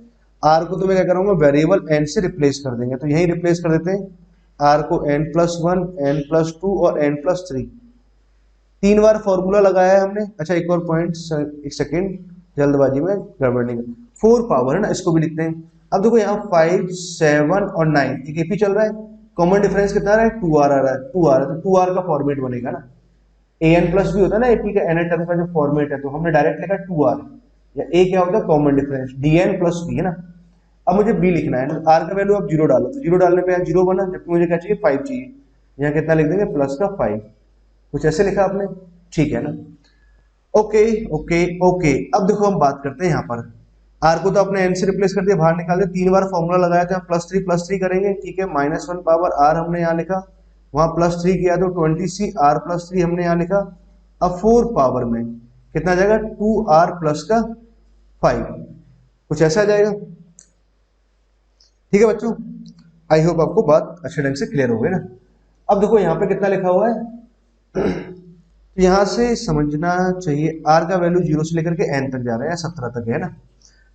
r को तो मैं क्या करूँगा वेरिएबल n से रिप्लेस कर देंगे, तो यही रिप्लेस कर देते हैं, r को n+1 n+2 और n+3, 3 बार फॉर्मूला लगाया है हमने। अच्छा एक और पॉइंट, एक सेकेंड, जल्दबाजी में गड़बड़ नहीं, 4 पावर है ना, इसको भी लिखते हैं। अब देखो यहाँ 5 7 और 9 एक ही चल रहा है, कॉमन डिफरेंस कितना आ रहा है, 2r आ रहा है, 2r है तो 2r का फॉर्मेट बनेगा ना, an+ भी होता है ना ap का nth टर्म का जो फॉर्मेट है, तो हमने डायरेक्ट लिखा 2r, या a क्या होता है कॉमन डिफरेंस dn+b है ना। अब मुझे b लिखना है ना, r का वैल्यू अब 0 डालो, तो 0 डालने पे यहाँ 0 बना, जबकि मुझे क्या चाहिए 5 चाहिए, यहाँ कितना लिख देंगे प्लस का 5, कुछ ऐसे लिखा आपने, ठीक है ना। ओके ओके ओके, अब देखो हम बात करते हैं यहाँ पर, r को तो आपने n से रिप्लेस कर दिया, बाहर निकाल दिया, 3 बार फॉर्मूला लगाया था, +3 करेंगे, ठीक है, -1 पावर r हमने यहाँ लिखा, वहां +3 किया तो 20c r+3 हमने यहाँ लिखा। अब 4 पावर में कितना आ जाएगा, 2r प्लस का 5, कुछ ऐसा आ जाएगा, ठीक है बच्चों। आई होप आपको बात अच्छे ढंग से क्लियर हो गई ना। अब देखो यहाँ पे कितना लिखा हुआ है, यहां से समझना चाहिए, r का वैल्यू 0 से लेकर के n तक जा रहा है या 17 तक है ना।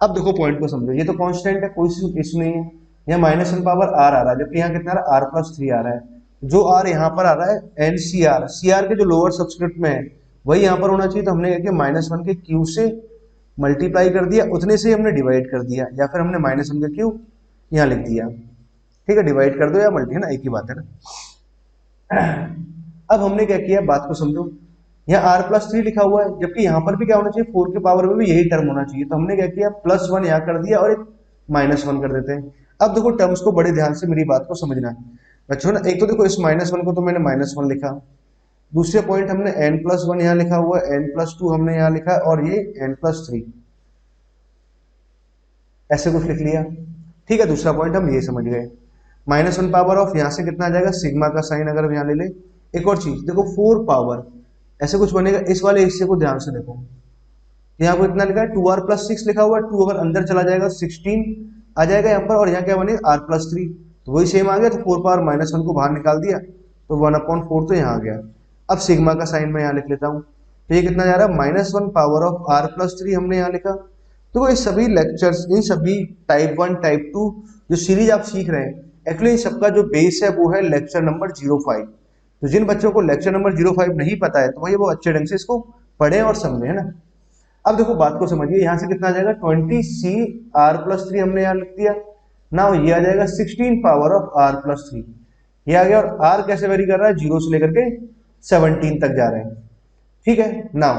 अब देखो पॉइंट को समझो, ये तो कांस्टेंट है, कोई इशू नहीं है, यहाँ -1 पावर r आ रहा है, जबकि यहाँ कितना आ रहा है r+3 आ रहा है, जो r यहाँ पर आ रहा है NCR, CR के जो लोअर सबस्क्रिप्ट में है वही यहाँ पर होना चाहिए, तो हमने क्या किया -1 के क्यू से मल्टीप्लाई कर दिया, उतने से ही हमने डिवाइड कर दिया, या फिर हमने -1 का क्यू यहाँ लिख दिया, ठीक है, डिवाइड कर दो या मल्टी, है ना, एक ही बात है ना। अब हमने क्या किया, बात को समझो, यहाँ r+3 लिखा हुआ है, जबकि यहाँ पर भी क्या होना चाहिए, 4 के पावर में भी यही टर्म होना चाहिए, तो हमने क्या किया +1 यहाँ कर दिया और एक -1 कर देते हैं। अब देखो टर्म्स को बड़े ध्यान से मेरी बात को समझना है बच्चों ना, एक तो देखो इस -1 को तो मैंने -1 लिखा, दूसरे पॉइंट हमने n+1 यहाँ लिखा हुआ है, n+2 हमने यहाँ लिखा और ये n+3 ऐसे कुछ लिख लिया, ठीक है। दूसरा पॉइंट हम ये समझ गए, -1 पावर ऑफ यहाँ से कितना आ जाएगा, सिग्मा का साइन अगर हम यहाँ ले ले। एक और चीज देखो 4 पावर ऐसे कुछ बनेगा, इस वाले हिस्से को ध्यान से देखो, यहाँ पर इतना लिखा है 2r+6 लिखा हुआ है, 2 अगर अंदर चला जाएगा 16 आ जाएगा यहाँ पर, और यहाँ क्या बनेगा r+3, तो वही सेम आ गया, तो 4 पावर -1 को बाहर निकाल दिया तो 1/4 तो यहाँ आ गया। अब सिग्मा का साइन मैं यहाँ लिख लेता हूँ, तो ये कितना जा रहा है -1 पावर ऑफ r+3 हमने यहाँ लिखा। तो ये सभी लेक्चर्स, इन सभी टाइप 1 टाइप 2 जो सीरीज आप सीख रहे हैं, एक्चुअली इन सबका जो बेस है वो है लेक्चर नंबर 05। तो जिन बच्चों को लेक्चर नंबर 05 नहीं पता है तो वही वो अच्छे ढंग से इसको पढ़े और समझे, है ना। अब देखो बात को समझिए, यहाँ से कितना आ जाएगा 20c r+3 हमने यहाँ लिख दिया ना, ये आ जाएगा 16 पावर ऑफ r+3, ये आ गया। और r कैसे वेरी कर रहा है, 0 से लेकर के 17 तक जा रहे हैं, ठीक है ना।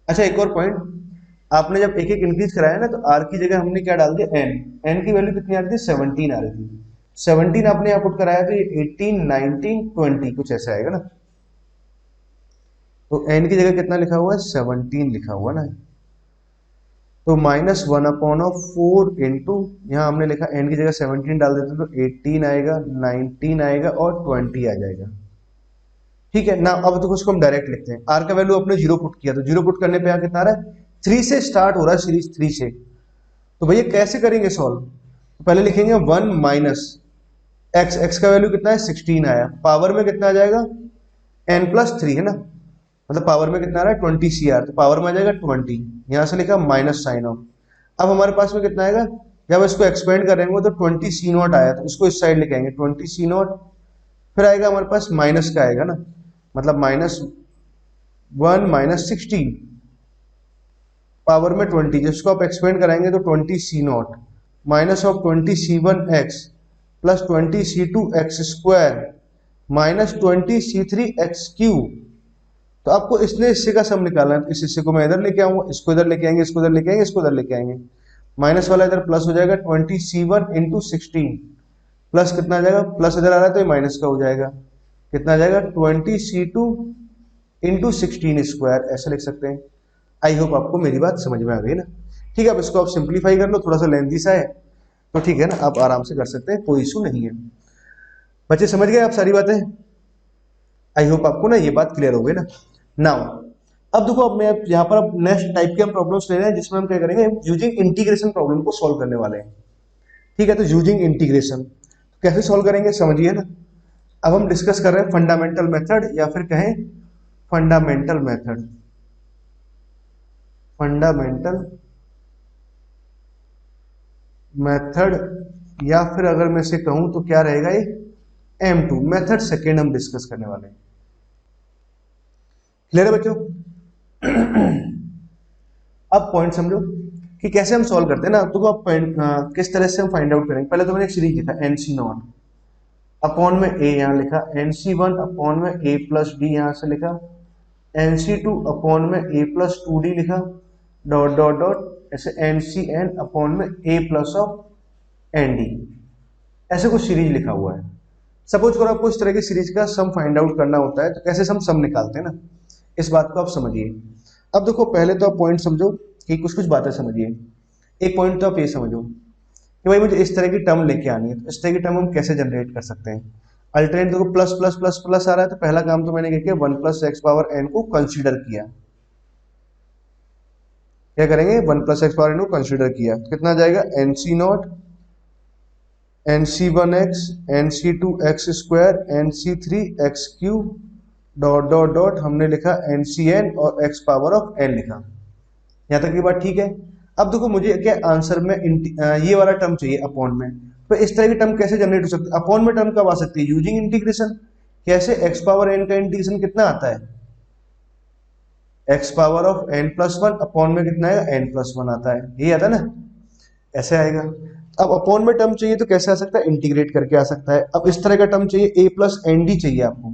अच्छा एक और पॉइंट, आपने जब एक एक इंक्रीज कराया ना, तो r की जगह हमने क्या डाल दिया n की वैल्यू कितनी आ रही थी 17 आ रही थी, 17 आपने यहाँ पुट कराया तो ये 18 19 20 कुछ ऐसा आएगा ना। तो n की जगह कितना लिखा हुआ है 17 लिखा हुआ ना, तो -1/4 इंटू यहाँ हमने लिखा n की जगह 17 डाल देते तो 18 आएगा 19 आएगा और 20 आ जाएगा, ठीक है ना। अब तो उसको हम डायरेक्ट लिखते हैं, r का वैल्यू अपने 0 पुट किया, तो 0 पुट करने पे यहाँ कितना आ रहा है 3 से स्टार्ट हो रहा है, सीरीज 3 से। तो भैया कैसे करेंगे सॉल्व, तो पहले लिखेंगे 1 माइनस x, x का वैल्यू कितना है 16 आया, पावर में कितना आ जाएगा n+3 है ना, मतलब पावर में कितना आ रहा है 20cr, तो पावर में आ जाएगा 20, यहाँ से लिखा माइनस साइन ऑफ। अब हमारे पास में कितना आएगा, जब इसको एक्सपेंड करेंगे तो 20c0 आया, तो इसको इस साइड लेके आएंगे 20c0, फिर आएगा हमारे पास माइनस का आएगा ना, मतलब -1 - 16 पावर में 20, जिसको आप एक्सपेंड कराएंगे तो 20c0 minus of 20c1x plus 20c2x² minus 20c3x³। तो आपको इसने हिस्से का सम निकालना है, इस हिस्से को मैं इधर लेके आऊंगा, इसको इधर लेके आएंगे, इसको इधर लेके आएंगे, इसको इधर लेके आएंगे, माइनस वाला इधर प्लस हो जाएगा 20c1 × 16 प्लस कितना आ जाएगा, प्लस इधर आ रहा है तो ये माइनस का हो जाएगा, कितना आ जाएगा 20c2 × 16², ऐसे लिख सकते हैं। आई होप आपको मेरी बात समझ में आ गई ना, ठीक है। अब इसको आप सिंप्लीफाई कर लो, थोड़ा सा लेंथी सा है तो ठीक है ना, आप आराम से कर सकते हैं, कोई इशू नहीं है। बच्चे समझ गए आप सारी बातें, आई होप आपको ना ये बात क्लियर हो गई ना। नाउ अब देखो, अब मैं यहाँ पर अब नेक्स्ट टाइप के हम प्रॉब्लम्स ले रहे हैं, जिसमें हम क्या करेंगे, यूजिंग इंटीग्रेशन प्रॉब्लम को सॉल्व करने वाले हैं, ठीक है। तो यूजिंग इंटीग्रेशन कैसे सॉल्व करेंगे समझिए ना। अब हम डिस्कस कर रहे हैं फंडामेंटल मेथड या फिर कहें फंडामेंटल मेथड, फंडामेंटल मेथड या फिर अगर मैं इसे कहूं तो क्या रहेगा ये M2 मेथड सेकेंड हम डिस्कस करने वाले हैं। क्लियर है बच्चों? अब पॉइंट समझो कि कैसे हम सॉल्व करते हैं ना, तो अब किस तरह से हम फाइंड आउट करेंगे। पहले तो मैंने एक सीरीज लिखा NC नॉट अपॉन में a यहाँ लिखा, NC1 अपॉन में a प्लस डी यहाँ से लिखा, NC2 अपॉन में a प्लस 2d लिखा, डॉट डॉट डॉट ऐसे NCN अपॉन में a प्लस ऑफ ND, ऐसे कुछ सीरीज लिखा हुआ है। सपोज करो आपको इस तरह की सीरीज का सम फाइंड आउट करना होता है, तो कैसे हम सम निकालते हैं ना, इस बात को आप समझिए। अब देखो पहले तो आप पॉइंट समझो कि कुछ कुछ बातें समझिए। एक पॉइंट तो आप ये समझो कि भाई मुझे इस तरह की टर्म लेके आनी है, तो इस तरह की टर्म हम कैसे जनरेट कर सकते हैं। अल्टरनेट देखो प्लस प्लस प्लस प्लस आ रहा है, तो पहला काम तो मैंने क्या किया, 1 प्लस एक्स पावर एन को कंसीडर किया। क्या करेंगे, 1 प्लस एक्स पावर एन को कंसीडर किया, कितना जाएगा NC not NC1x NC2x square NC3 x cube dot dot dot हमने लिखा NCN और x पावर ऑफ n लिखा। यहाँ तक की बात ठीक है। अब देखो मुझे क्या आंसर में ये वाला टर्म चाहिए अपॉन में, तो इस तरह की टर्म कैसे जनरेट हो सकती है, अपॉन में टर्म कब आ सकती है, यूजिंग इंटीग्रेशन। कैसे, x पावर n का इंटीग्रेशन कितना आता है, x power of n plus 1 upon में कितना आएगा, n प्लस 1 आता है, यही आता है ना, ऐसे आएगा। अब अपॉन में टर्म चाहिए तो कैसे आ सकता है, इंटीग्रेट करके आ सकता है। अब इस तरह का टर्म चाहिए, a प्लस एन डी चाहिए आपको,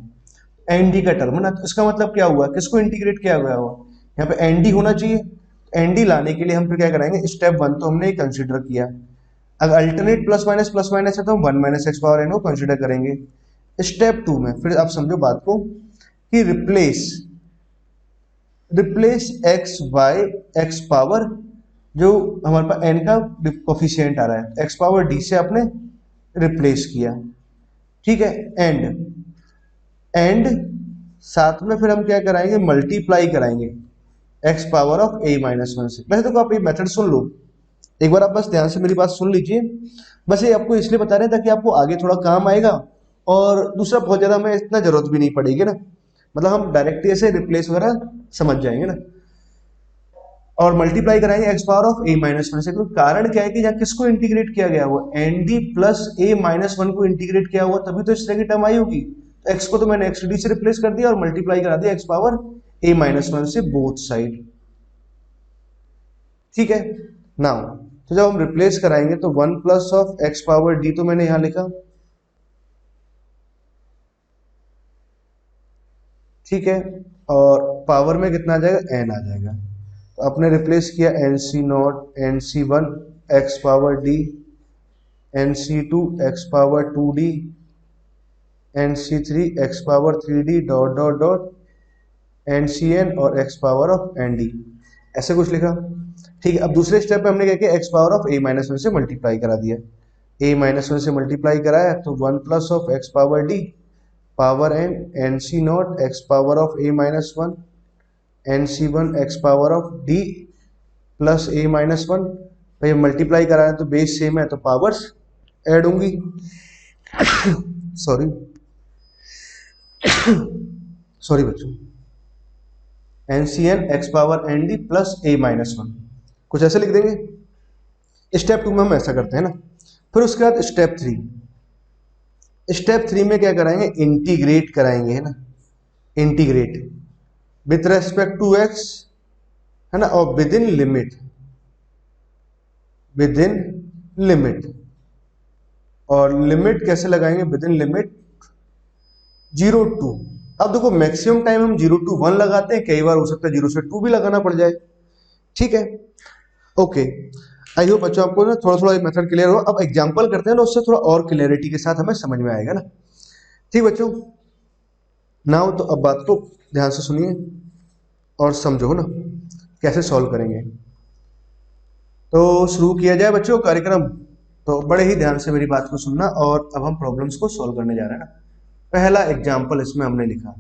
एन डी का टर्म है ना, तो इसका मतलब क्या हुआ, किसको इंटीग्रेट किया गया हुआ, यहाँ पे एन डी होना चाहिए। एन डी लाने के लिए हम फिर क्या कराएंगे, स्टेप 1 तो हमने कंसीडर किया, अगर अल्टरनेट प्लस माइनस है तो हम 1 माइनस एक्स पावर एन को कंसीडर करेंगे। स्टेप 2 में फिर आप समझो बात को कि replace X by X power, जो हमारे पास n का कोफिशिएंट आ रहा है, x पावर d से आपने रिप्लेस किया, ठीक है। एंड साथ में फिर हम क्या कराएंगे, मल्टीप्लाई कराएंगे x power of a minus 1 से। वैसे तो आप ये मेथड सुन लो एक बार, आप बस ध्यान से मेरी बात सुन लीजिए। बस ये आपको इसलिए बता रहे हैं ताकि आपको आगे थोड़ा काम आएगा, और दूसरा बहुत ज्यादा हमें इतना जरूरत भी नहीं पड़ेगी ना, मतलब हम डायरेक्टली ऐसे रिप्लेस वगैरह समझ जाएंगे ना। और मल्टीप्लाई कराएंगे x power of a minus 1 से, क्योंकि कारण क्या है कि यहाँ किसको इंटीग्रेट किया गया हुआ, ND प्लस a माइनस 1 को इंटीग्रेट किया हुआ, तभी तो इस तरह की टर्म आई होगी। तो x को तो मैंने xd से रिप्लेस कर दिया और मल्टीप्लाई करा दिया एक्स पावर a माइनस 1 से बोथ साइड, ठीक है। नाउ तो जब हम रिप्लेस कराएंगे तो 1 plus of X power d तो मैंने यहां लिखा, ठीक है, और पावर में कितना आ जाएगा, n आ जाएगा। तो आपने रिप्लेस किया NC not NC1 x power d, NC2 x power 2d, NC3 x power 3d dot dot dot NCN और एक्स पावर ऑफ ND, ऐसे कुछ लिखा, ठीक है। अब दूसरे स्टेप पे हमने क्या किया, x power of a minus 1 से मल्टीप्लाई करा दिया, a माइनस 1 से मल्टीप्लाई कराया तो 1 plus of X power d power n NC not X power of a minus 1 NC1 x power of d plus a minus 1। भाई मल्टीप्लाई कराया तो बेस सेम है तो पावर्स ऐड होंगी, सॉरी सॉरी बच्चों, NCN x power ND plus a minus 1, कुछ ऐसे लिख देंगे। स्टेप 2 में हम ऐसा करते हैं ना। फिर उसके बाद स्टेप 3 में क्या कराएंगे, इंटीग्रेट कराएंगे, है ना, integrate with respect to x, है ना, और विद इन लिमिट, और लिमिट कैसे लगाएंगे, विद इन लिमिट 0 to, अब देखो मैक्सिमम टाइम हम 0 to 1 लगाते हैं, कई बार हो सकता है 0 से 2 भी लगाना पड़ जाए, ठीक है। ओके, आई होप बच्चों आपको ना थोड़ा थोड़ा मेथड क्लियर हो। अब एग्जांपल करते हैं ना, उससे थोड़ा और क्लियरिटी के साथ हमें समझ में आएगा ना, ठीक बच्चों। नाउ तो अब बात को ध्यान से सुनिए और समझो ना कैसे सॉल्व करेंगे। तो शुरू किया जाए बच्चों कार्यक्रम, तो बड़े ही ध्यान से मेरी बात को सुनना, और अब हम प्रॉब्लम्स को सॉल्व करने जा रहे हैं ना। पहला एग्जाम्पल इसमें हमने लिखा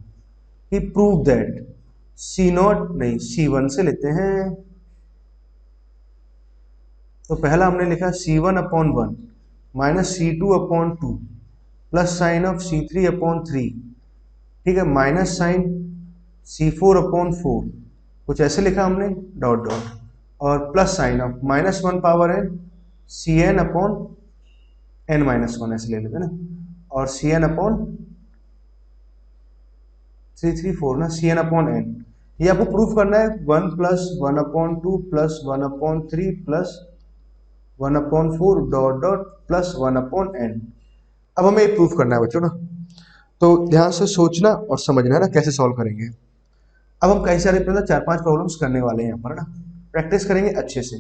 कि प्रूव दैट C1 से लेते हैं। तो पहला हमने लिखा C1 upon 1 minus C2 upon 2 plus sign of C3 upon 3, ठीक है, माइनस साइन C4 अपॉन 4, कुछ ऐसे लिखा हमने, डॉट डॉट, और plus sign of -1 power n Cn upon n-1 ऐसे ले लेते हैं ना, और Cn अपॉन 334 ना, Cn अपॉन n, ये आपको प्रूफ करना है 1 plus 1 upon 2 plus 1 upon 3 plus 1 upon 4 dot dot plus 1 upon n। अब हमें ये प्रूफ करना है बच्चों ना, तो ध्यान से सोचना और समझना है ना कैसे सॉल्व करेंगे। अब हम कई सारे 4-5 प्रॉब्लम्स करने वाले हैं यहाँ पर ना, प्रैक्टिस करेंगे अच्छे से।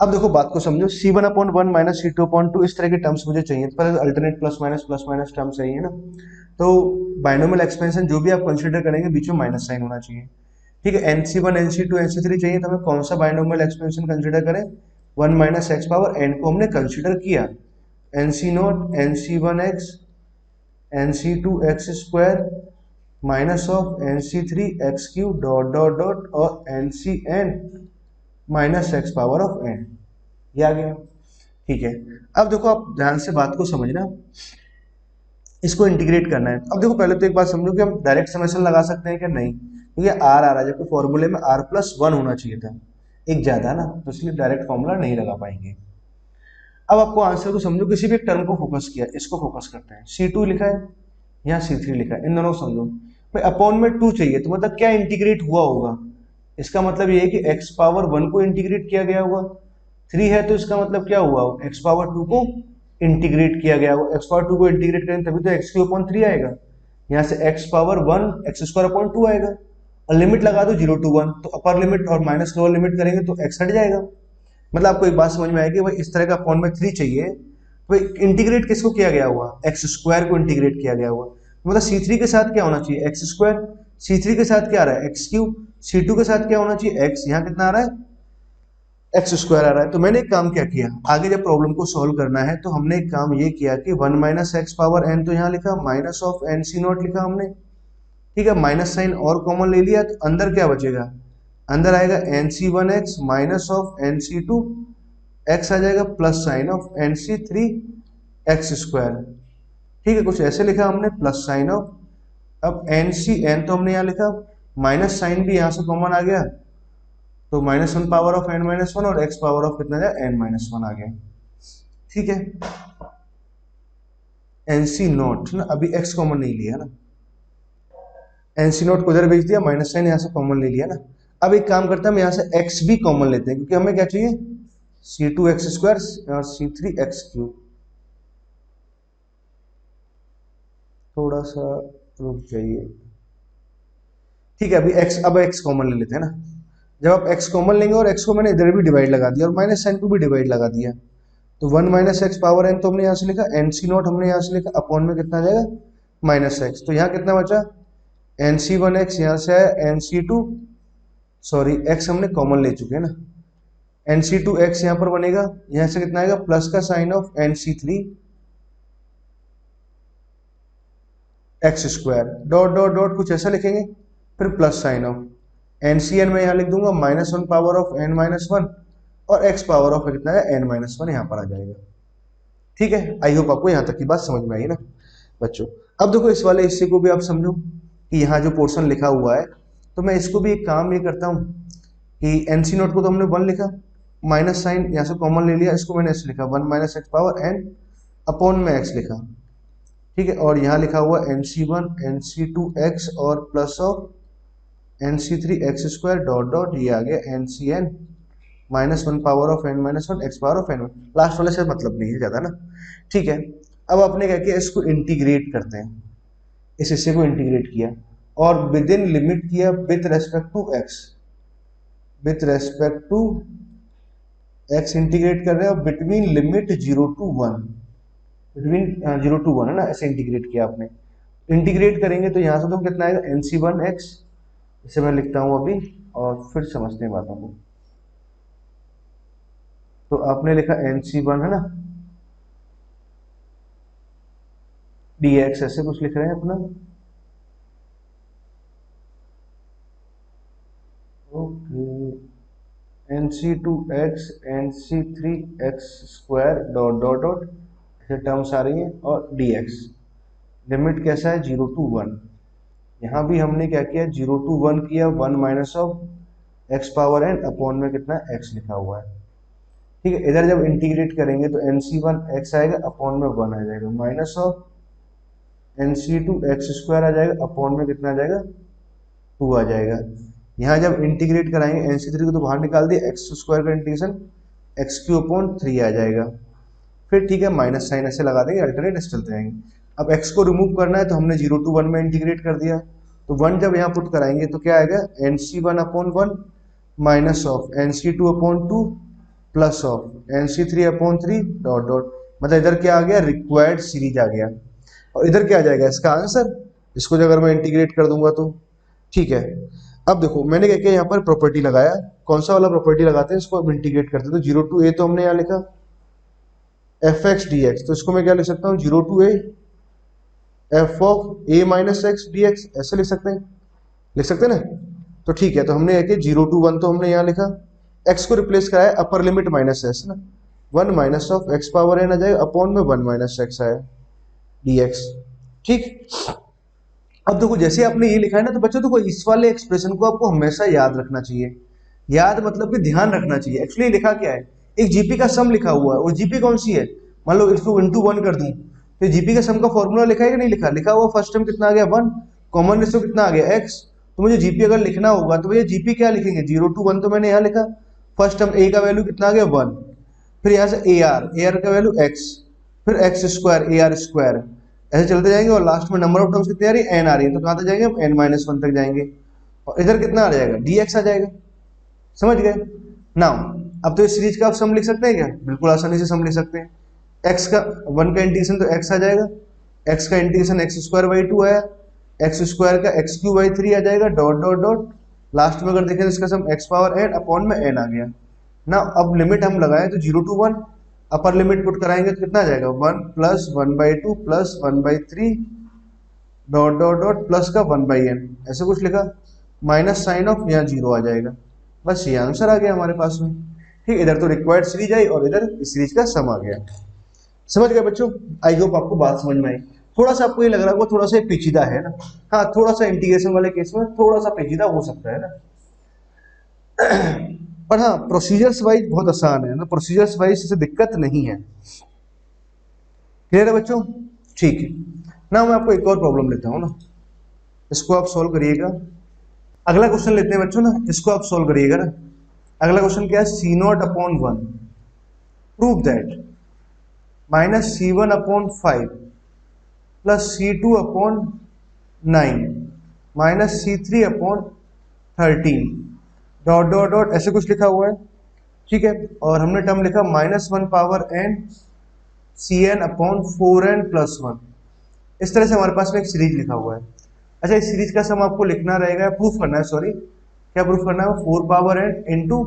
अब देखो बात को समझो, C1 upon 1 minus C2 upon 2 इस तरह के टर्म्स मुझे चाहिए, तो पहले अल्टरनेट प्लस माइनस टर्म्स चाहिए ना, तो बाइनोमियल एक्सपेंशन जो भी आप कंसीडर करेंगे बीच में माइनस साइन होना चाहिए, ठीक है। NC1 NC2 NC3 चाहिए, तो हमें कौन सा बाइनोमियल एक्सपेंशन कंसीडर करें, 1 माइनस एक्स पावर n को हमने कंसीडर किया, NC0 NC1x NC2x square minus of NC3x3 dot dot dot और NCn minus X power of n, ये आ गया, ठीक है। अब देखो आप ध्यान से बात को समझना, इसको इंटीग्रेट करना है। अब देखो पहले तो एक बात समझो कि हम डायरेक्ट समेशन लगा सकते हैं क्या, नहीं, क्योंकि r आ रहा है, जबकि फॉर्मूले में r+1 होना चाहिए था, एक ज्यादा ना, तो इसलिए डायरेक्ट फॉर्मूला नहीं लगा पाएंगे। अब आपको आंसर को समझो, किसी भी एक टर्म को फोकस किया, इसको फोकस करते हैं, C2 लिखा है यहाँ C3 लिखा है, इन दोनों को समझो भाई, अपॉन में 2 चाहिए, तो मतलब क्या इंटीग्रेट हुआ होगा, इसका मतलब ये है कि x पावर 1 को इंटीग्रेट किया गया होगा, 3 है तो इसका मतलब क्या हुआ, x पावर 2 को इंटीग्रेट किया गया होगा, x पावर 2 को इंटीग्रेट करेंगे तभी तो x क्यूब अपॉन 3 आएगा, यहाँ से x power 1 x square upon 2 आएगा, और लिमिट लगा दो 0 to 1, तो अपर लिमिट और माइनस लोअर लिमिट करेंगे तो x हट जाएगा। मतलब आपको एक बात समझ में आएगी भाई, इस तरह का अपॉन में 3 चाहिए, भाई इंटीग्रेट किसको किया गया हुआ, एक्स स्क्वायर को इंटीग्रेट किया गया हुआ, मतलब C3 के साथ क्या होना चाहिए, एक्स स्क्वायर, C3 के साथ क्या आ रहा है, एक्स क्यूब, C2 के साथ क्या होना चाहिए, x, यहाँ कितना आ रहा है, एक्स स्क्वायर आ रहा है। तो मैंने एक काम क्या किया, आगे जब प्रॉब्लम को सॉल्व करना है तो हमने एक काम ये किया कि 1 माइनस एक्स पावर n, तो यहाँ लिखा माइनस ऑफ NC0 लिखा हमने, ठीक है, माइनस साइन और कॉमन ले लिया, तो अंदर क्या बचेगा, अंदर आएगा NC1x minus of NC2 x आ जाएगा plus sign of NC3 X square, ठीक है, कुछ ऐसे लिखा हमने, प्लस साइन ऑफ, अब NCn तो हमने यहाँ लिखा, माइनस साइन भी यहाँ से कॉमन आ गया, तो -1 पावर ऑफ n-1 और x पावर ऑफ कितना जाए n-1 आ गया, ठीक है। NC0 ना, अभी x कॉमन नहीं लिया ना, NC0 को उधर भेज दिया, माइनस साइन यहाँ से कॉमन ले लिया ना। अब एक काम करते हैं, हम यहाँ से x भी कॉमन लेते हैं, क्योंकि हमें क्या चाहिए, C2x स्क्वायर और C3x3, थोड़ा सा रुक जाइए, ठीक है, अभी x कॉमन ले लेते हैं ना। जब आप x कॉमन लेंगे, और x को मैंने इधर भी डिवाइड लगा दिया और माइनस साइन को भी डिवाइड लगा दिया, तो 1 माइनस एक्स पावर n तो हमने यहाँ से लिखा, NC0 हमने यहाँ से लिखा, अपॉन में कितना आ जाएगा माइनस एक्स, तो यहाँ कितना बचा, NC1x यहाँ से है, NC2 सॉरी x हमने कॉमन ले चुके हैं ना, NC2x यहाँ पर बनेगा, यहाँ से कितना आएगा, प्लस का sign of NC3 X square dot dot dot, कुछ ऐसा लिखेंगे, फिर प्लस साइन ऑफ NCn में यहाँ लिख दूंगा -1 पावर ऑफ n-1 और x पावर ऑफ कितना है n-1 यहाँ पर आ जाएगा, ठीक है। आई होप आपको यहाँ तक की बात समझ में आई ना बच्चों। अब देखो इस वाले हिस्से को भी आप समझो कि यहाँ जो पोर्शन लिखा हुआ है, तो मैं इसको भी एक काम ये करता हूँ कि NC0 को तो हमने 1 लिखा, माइनस साइन यहाँ से कॉमन ले लिया, इसको मैंने ऐसे लिखा 1 minus X power n upon में x लिखा, ठीक है, और यहाँ लिखा हुआ NC1 NC2x और plus of NC3 X square dot dot, ये आ गया NCn -1 power of n-1 x power of n, last वाले से मतलब नहीं है ज्यादा ना, ठीक है। अब आपने क्या किया, इसको इंटीग्रेट करते हैं, इस हिस्से को इंटीग्रेट किया और विद इन लिमिट किया with respect to x, with respect to x integrate कर रहे हैं, और between limit 0 to 1, between 0 to 1 है ना, ऐसे इंटीग्रेट किया आपने। इंटीग्रेट करेंगे तो यहाँ से तो कितना आएगा, NC1x, इसे मैं लिखता हूँ अभी और फिर समझते हैं बातों को। तो आपने लिखा NC1 है ना, dx ऐसे कुछ लिख रहे हैं अपना, okay, NC2x NC3x square dot dot dot, ऐसे टर्म्स आ रही हैं, और dx लिमिट कैसा है 0 to 1। यहाँ भी हमने क्या किया 0 to 1 किया, 1 minus of X power n upon में कितना x लिखा हुआ है। ठीक है, इधर जब इंटीग्रेट करेंगे तो nc1 x आएगा अपॉन में 1 आ जाएगा, minus of nc2 x square आ जाएगा अपॉन में कितना आ जाएगा 2 आ जाएगा। यहाँ जब इंटीग्रेट कराएंगे nc3 को तो बाहर निकाल दिया, एक्स स्क्वायर का इंटीग्रेशन x³ अपॉन 3 आ जाएगा। फिर ठीक है माइनस साइन ऐसे लगा देंगे, अल्टरनेट ऐसे चलते रहेंगे। अब x को रिमूव करना है तो हमने 0 to 1 में इंटीग्रेट कर दिया, तो 1 जब यहाँ पुट कराएंगे तो क्या आएगा nc1 upon 1 minus of nc2 upon 2 plus of nc3 upon 3 dot dot, मतलब इधर क्या आ गया रिक्वायर्ड सीरीज आ गया, और इधर क्या आ जाएगा इसका आंसर। इसको जो अगर मैं इंटीग्रेट कर दूंगा तो ठीक है। अब देखो मैंने क्या किया यहाँ पर प्रॉपर्टी लगाया, कौन सा वाला प्रॉपर्टी लगाते हैं, इसको अब इंटीग्रेट करते हैं। तो 0 to a तो हमने यहाँ लिखा fx dx, तो इसको मैं क्या लिख सकता हूँ 0 to a f of a minus x dx, ऐसे लिख सकते हैं, लिख सकते हैं ना। तो ठीक है, तो हमने क्या 0 to 1 तो हमने यहाँ लिखा, x को रिप्लेस कराया, अपर लिमिट माइनस s ना, 1 minus of X power n आ जाएगा अपॉन में 1 माइनस एक्स आया dx। ठीक, अब देखो जैसे आपने ये लिखा है ना, तो बच्चों देखो इस वाले एक्सप्रेशन को आपको हमेशा याद रखना चाहिए। याद मतलब कि ध्यान रखना चाहिए। एक्चुअली लिखा क्या है, एक जीपी का सम लिखा हुआ है, और जीपी कौन सी है, मान लो इसको इंटू 1 कर दूं तो जीपी का सम का फॉर्मूला लिखा है कि नहीं लिखा, लिखा हुआ फर्स्ट टर्म कितना आ गया 1, कॉमन रेशियो कितना आ गया x। तो मुझे जीपी अगर लिखना होगा तो भैया जीपी क्या लिखेंगे 0 to 1, तो मैंने यहाँ लिखा फर्स्ट टर्म a का वैल्यू कितना आ गया 1, फिर यहाँ से ar का वैल्यू x, फिर x स्क्वायर ar स्क्वायर, ऐसे चलते जाएंगे, और लास्ट में नंबर ऑफ टर्म्स कितनी आ रही है n आ रही है, तो कहाँ तक जाएंगे हम n-1 तक जाएंगे, और इधर कितना आ जाएगा dx आ जाएगा। समझ गए नाउ। अब तो इस सीरीज का आप सम लिख सकते हैं क्या, बिल्कुल आसानी से सम लिख सकते हैं। x का 1 का इंटीग्रेशन तो x आ जाएगा, x का इंटीग्रेशन x स्क्वायर बाई 2 आया, x स्क्वायर का x³ बाई 3 आ जाएगा, डॉट डॉट डॉट, लास्ट में अगर देखें तो इसका सम x पावर n अपॉन में n आ गया ना। अब लिमिट हम लगाए तो 0 to 1, अपर लिमिट पुट कराएंगे तो कितना आ जाएगा 1 plus 1/2 plus 1/3 dot dot dot plus का 1/n, ऐसे कुछ लिखा, माइनस साइन ऑफ यहाँ 0 आ जाएगा। बस ये आंसर आ गया हमारे पास में। ठीक, इधर तो रिक्वायर्ड सीरीज आई और इधर इस सीरीज का सम आ गया। समझ गए बच्चों, आई होप आपको बात समझ में आई। थोड़ा सा आपको ये लग रहा होगा थोड़ा सा पेचीदा है ना, हाँ थोड़ा सा इंटीग्रेशन वाले केस में थोड़ा सा पेचीदा हो सकता है ना, पर हाँ प्रोसीजर्स वाइज बहुत आसान है ना, प्रोसीजर्स वाइज से दिक्कत नहीं है। क्लियर है बच्चों, ठीक है ना। मैं आपको एक और प्रॉब्लम लेता हूँ ना, इसको आप सॉल्व करिएगा। अगला क्वेश्चन लेते हैं बच्चों ना, इसको आप सॉल्व करिएगा ना। अगला क्वेश्चन क्या है, c0 upon 1 prove that minus c1 upon 5 plus c2 upon 9 minus c3 upon 13 dot dot dot, ऐसे कुछ लिखा हुआ है। ठीक है, और हमने टर्म लिखा -1 power n cn upon 4n plus 1। इस तरह से हमारे पास में एक सीरीज लिखा हुआ है। अच्छा, इस सीरीज का सम आपको लिखना रहेगा, प्रूफ करना है, सॉरी क्या प्रूफ करना है, 4 power n into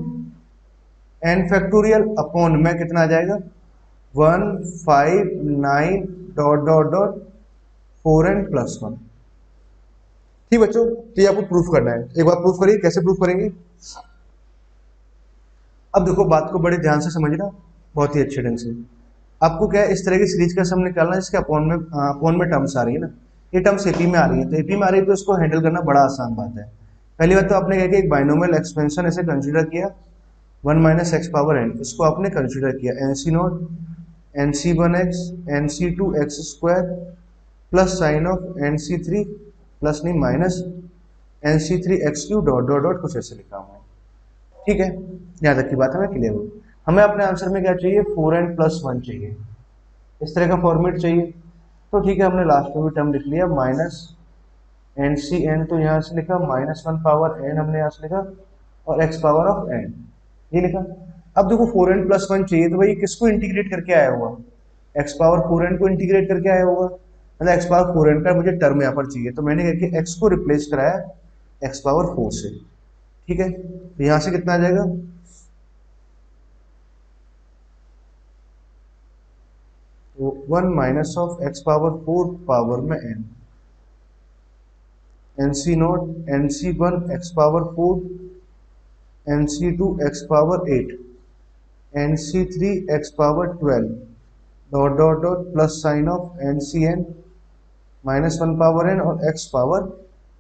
n factorial upon में कितना आ जाएगा 1 5 9 dot dot dot 4n plus 1। ठीक बच्चों, तो ये आपको प्रूफ करना है। एक बार प्रूफ करिए, कैसे प्रूफ करेंगे। अब देखो बात को बड़े ध्यान से समझना, बहुत ही अच्छे ढंग से। आपको क्या है, इस तरह की सीरीज का सम निकालना है जिसके अपॉन में टर्म्स आ रही है ना, ये टर्म्स एपी में आ रही है, तो एपी में आ रही है तो इसको हैंडल करना बड़ा आसान बात है। पहली बात तो आपने क्या किया, एक बाइनोमियल एक्सपेंशन ऐसे कंसीडर किया 1 माइनस एक्स पावर n, इसको आपने कंसीडर किया nc0 nc1x nc2x square plus sign of nc3 plus नहीं minus nc3x³ dot dot dot, कुछ ऐसे लिखा हुआ है। ठीक है, यहाँ तक की बात हमें क्लियर हो। हमें अपने आंसर में क्या चाहिए, 4n प्लस 1 चाहिए, इस तरह का फॉर्मेट चाहिए। तो ठीक है, हमने लास्ट में भी टर्म लिख लिया माइनस ncn, तो यहाँ से लिखा -1 पावर n हमने यहाँ से लिखा, और x पावर ऑफ n ये लिखा। अब देखो 4n प्लस 1 चाहिए, तो भाई किसको इंटीग्रेट करके आया होगा, x पावर 4n को इंटीग्रेट करके आया होगा, मतलब x पावर 4n का मुझे टर्म यहाँ पर चाहिए, तो मैंने क्या x को रिप्लेस कराया x पावर 4 से। ठीक है, तो यहाँ से कितना आ जाएगा, तो 1 minus of x power 4 power में n, nc0 nc1 x power 4 nc2 x power 8 nc3 x power 12 dot dot dot plus sign of N C N minus 1 power N और एक्स पावर,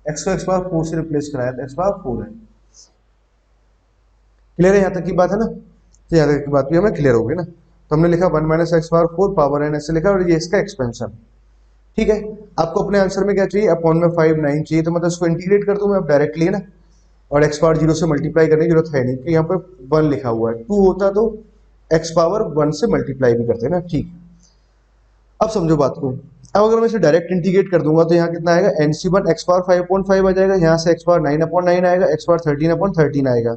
एक्स को एक्स पावर 4 से रिप्लेस कराया तो एक्स पावर 4 एन। क्लियर है यहाँ तक की बात है ना? तो यहाँ तक की बात भी हमें क्लियर होगी ना। तो हमने लिखा 1 minus X power 4 power N ऐसे लिखा और ये इसका एक्सपेंशन। ठीक है, आपको अपने आंसर में क्या चाहिए? अपॉन में 5 9 चाहिए, तो मतलब इसको इंटीग्रेट कर दूं मैं अब डायरेक्टली ना, और एक्स पावर 0 से मल्टीप्लाई करने की जरूरत है नहीं, क्योंकि यहाँ पर 1 लिखा हुआ है। 2 होता तो एक्स पावर 1 से मल्टीप्लाई भी करते ना। ठीक, अब समझो बात को। अब अगर मैं इसे डायरेक्ट इंटीग्रेट कर दूंगा तो यहाँ कितना आएगा? N C one X power 5/5 आ जाएगा, यहाँ से एक्स पावर 9/9 आएगा, एक्स पावर 13/13 आएगा।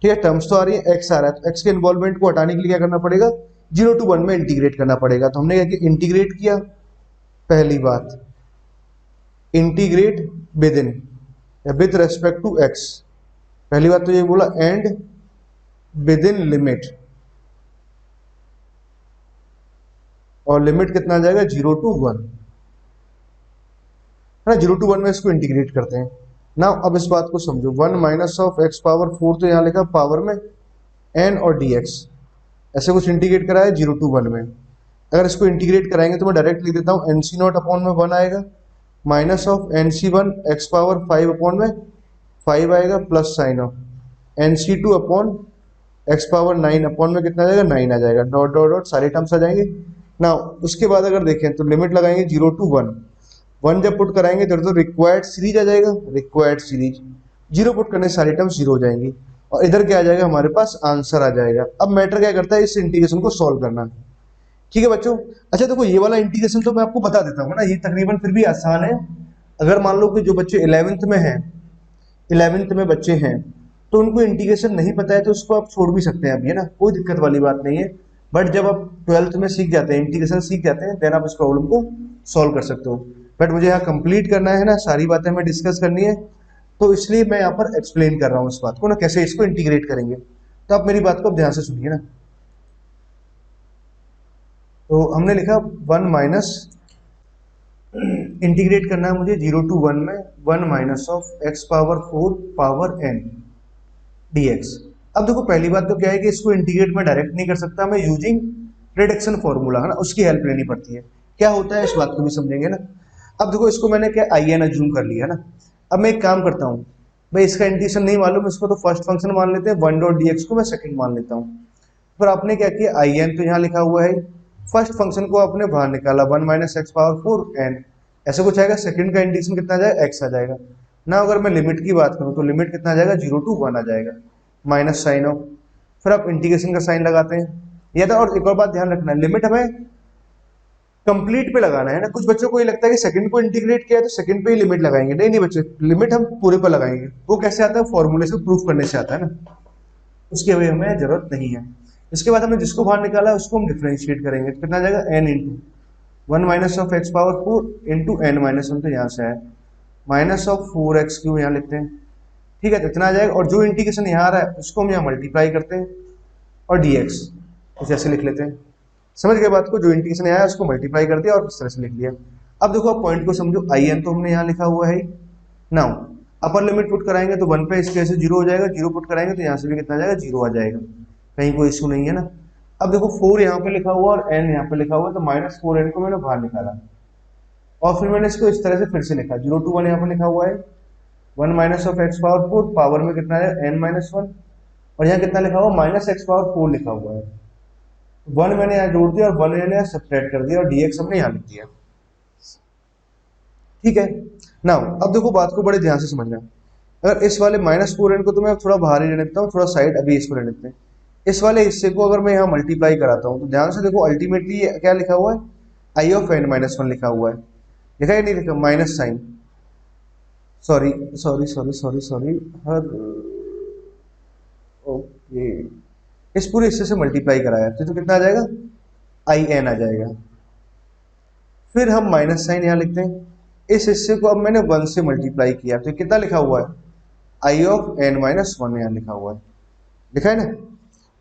ठीक है, टर्म्स तो आ रही है, एक्स आ रहा है, तो एक्स के इन्वॉल्वमेंट को हटाने के लिए क्या करना पड़ेगा? 0 to 1 में इंटीग्रेट करना पड़ेगा। तो हमने क्या किया? इंटीग्रेट किया। पहली बात, इंटीग्रेट विद इन या विद रेस्पेक्ट टू एक्स। पहली बात तो ये बोला, एंड विद इन लिमिट, और लिमिट कितना आ जाएगा? 0 to 1 है ना। 0 to 1 में इसको इंटीग्रेट करते हैं ना। अब इस बात को समझो, 1 माइनस ऑफ एक्स पावर 4 तो यहाँ लिखा पावर में एन और डी एक्स, ऐसे कुछ इंटीग्रेट करा है 0 to 1 में। अगर इसको इंटीग्रेट कराएंगे तो मैं डायरेक्ट लिख देता हूँ, एन सी नॉट अपॉन में 1 आएगा, minus of N C one X power 5 upon में 5 आएगा, plus sign of N C two upon X power 9 upon में कितना आ जाएगा? 9 आ जाएगा। डॉट डॉट डॉट सारे टर्म्स आ जाएंगे ना। उसके बाद अगर देखें तो लिमिट लगाएंगे 0 to 1, 1 जब पुट कराएंगे तो रिक्वायर्ड सीरीज आ जाएगा, रिक्वायर्ड सीरीज 0 पुट करने से सारी टर्म्स 0 हो जाएंगी, और इधर क्या आ जाएगा? हमारे पास आंसर आ जाएगा। अब मैटर क्या करता है? इस इंटीग्रेशन को सॉल्व करना। ठीक है बच्चों। अच्छा देखो, ये वाला इंटीग्रेशन तो मैं आपको बता देता हूँ ना, ये तकरीबन फिर भी आसान है। अगर मान लो कि जो बच्चे 11th में हैं, 11th में बच्चे हैं, तो उनको इंटीग्रेशन नहीं पता है तो उसको आप छोड़ भी सकते हैं अभी, है ना, कोई दिक्कत वाली बात नहीं है। बट जब आप 12th में सीख जाते हैं, इंटीग्रेशन सीख जाते हैं, देन आप इस प्रॉब्लम को सॉल्व कर सकते हो। बट मुझे यहाँ कंप्लीट करना है ना, सारी बातें हमें डिस्कस करनी है, तो इसलिए मैं यहाँ पर एक्सप्लेन कर रहा हूँ इस बात को ना, कैसे इसको इंटीग्रेट करेंगे। तो आप मेरी बात को ध्यान से सुनिए ना। तो हमने लिखा 1 माइनस, इंटीग्रेट करना है मुझे 0 to 1 में 1 minus of X power 4 power N D X. अब देखो, पहली बात तो क्या है कि इसको इंटीग्रेट में डायरेक्ट नहीं कर सकता, मैं यूजिंग रिडक्शन फॉर्मूला, है ना, उसकी हेल्प लेनी पड़ती है। क्या होता है इस बात को भी समझेंगे ना। अब देखो, इसको मैंने क्या आई एन अज्यूम कर लिया ना। अब मैं एक काम करता हूँ भाई, इसका इंटीग्रेशन नहीं मालूम, इसको तो फर्स्ट फंक्शन मान लेते हैं, 1 डॉट डी एक्स को मैं सेकेंड मान लेता हूँ। फिर आपने क्या किया? आई एन तो यहाँ लिखा हुआ है, फर्स्ट फंक्शन को आपने बाहर निकाला, 1 माइनस एक्स पावर 4 एन ऐसे कुछ आएगा। सेकंड का इंटीग्रेशन कितना आ जाएगा? एक्स आ जाएगा ना। अगर मैं लिमिट की बात करूँ तो लिमिट कितना आ जाएगा? 0 to 1 आ जाएगा, माइनस साइन ऑफ, फिर आप इंटीग्रेशन का साइन लगाते हैं। ये था। और एक और बात ध्यान रखना, लिमिट हमें कंप्लीट पे लगाना है ना। कुछ बच्चों को ये लगता है कि सेकंड को इंटीग्रेट किया है तो सेकंड पे ही लिमिट लगाएंगे। नहीं नहीं बच्चे, लिमिट हम पूरे पर लगाएंगे। वो कैसे आता है? फॉर्मूले से प्रूफ करने से आता है ना, उसकी अभी हमें जरूरत नहीं है। इसके बाद हमने जिसको बाहर निकाला है उसको हम डिफरेंशिएट करेंगे, तो कितना आ जाएगा? N into 1 minus of X power 4 into N minus 1, तो यहाँ से है माइनस ऑफ 4x क्यू, यहाँ लिखते हैं। ठीक है, तो इतना आ जाएगा। और जो इंटीग्रेशन यहाँ आ रहा है उसको हम यहाँ मल्टीप्लाई करते हैं और dx कुछ ऐसे लिख लेते हैं। समझ गए बात को? जो इंटीग्रेशन यहाँ है उसको मल्टीप्लाई कर दिया और इस तरह से लिख लिया। अब देखो, आप पॉइंट को समझो, आई एन तो हमने यहाँ लिखा हुआ है। नाउ अपर लिमिट पुट कराएंगे तो 1 पे इसके ऐसे 0 हो जाएगा, 0 पुट कराएंगे तो यहाँ से भी कितना आ जाएगा? 0 आ जाएगा, कहीं कोई इशू नहीं है ना। अब देखो, 4 यहाँ पे लिखा हुआ और n यहाँ पे लिखा हुआ, तो माइनस 4n को मैंने बाहर निकाला और फिर मैंने इसको इस तरह से फिर से लिखा, 0 to 1 यहाँ पे लिखा हुआ है, 1 minus of X power 4 power में कितना है? n माइनस 1, और यहाँ कितना लिखा हुआ? माइनस एक्स पावर 4 लिखा हुआ है। 1 मैंने यहाँ जोड़ दिया और 1 मैंने यहाँ सब्ट्रैक्ट कर दिया और dx हमने यहाँ लिख दिया। ठीक है ना। अब देखो, बात को बड़े ध्यान से समझना। अगर इस वाले माइनस 4n को तो मैं थोड़ा बाहर ही रहने देता हूँ, थोड़ा साइड अभी इसको रहने देते हैं। इस वाले हिस्से को अगर मैं यहाँ मल्टीप्लाई कराता हूँ तो ध्यान से देखो, अल्टीमेटली क्या लिखा हुआ है? आई ऑफ एन माइनस 1 लिखा हुआ है। लिखा है नहीं लिखा? Minus sign, sorry sorry sorry sorry sorry हर, ओके, इस पूरे हिस्से से मल्टीप्लाई कराया तो कितना आ जाएगा? आई एन आ जाएगा। फिर हम माइनस साइन यहाँ लिखते हैं, इस हिस्से को अब मैंने 1 से मल्टीप्लाई किया तो कितना लिखा हुआ है? आई ऑफ एन माइनस 1 यहाँ लिखा हुआ है, लिखा है ना।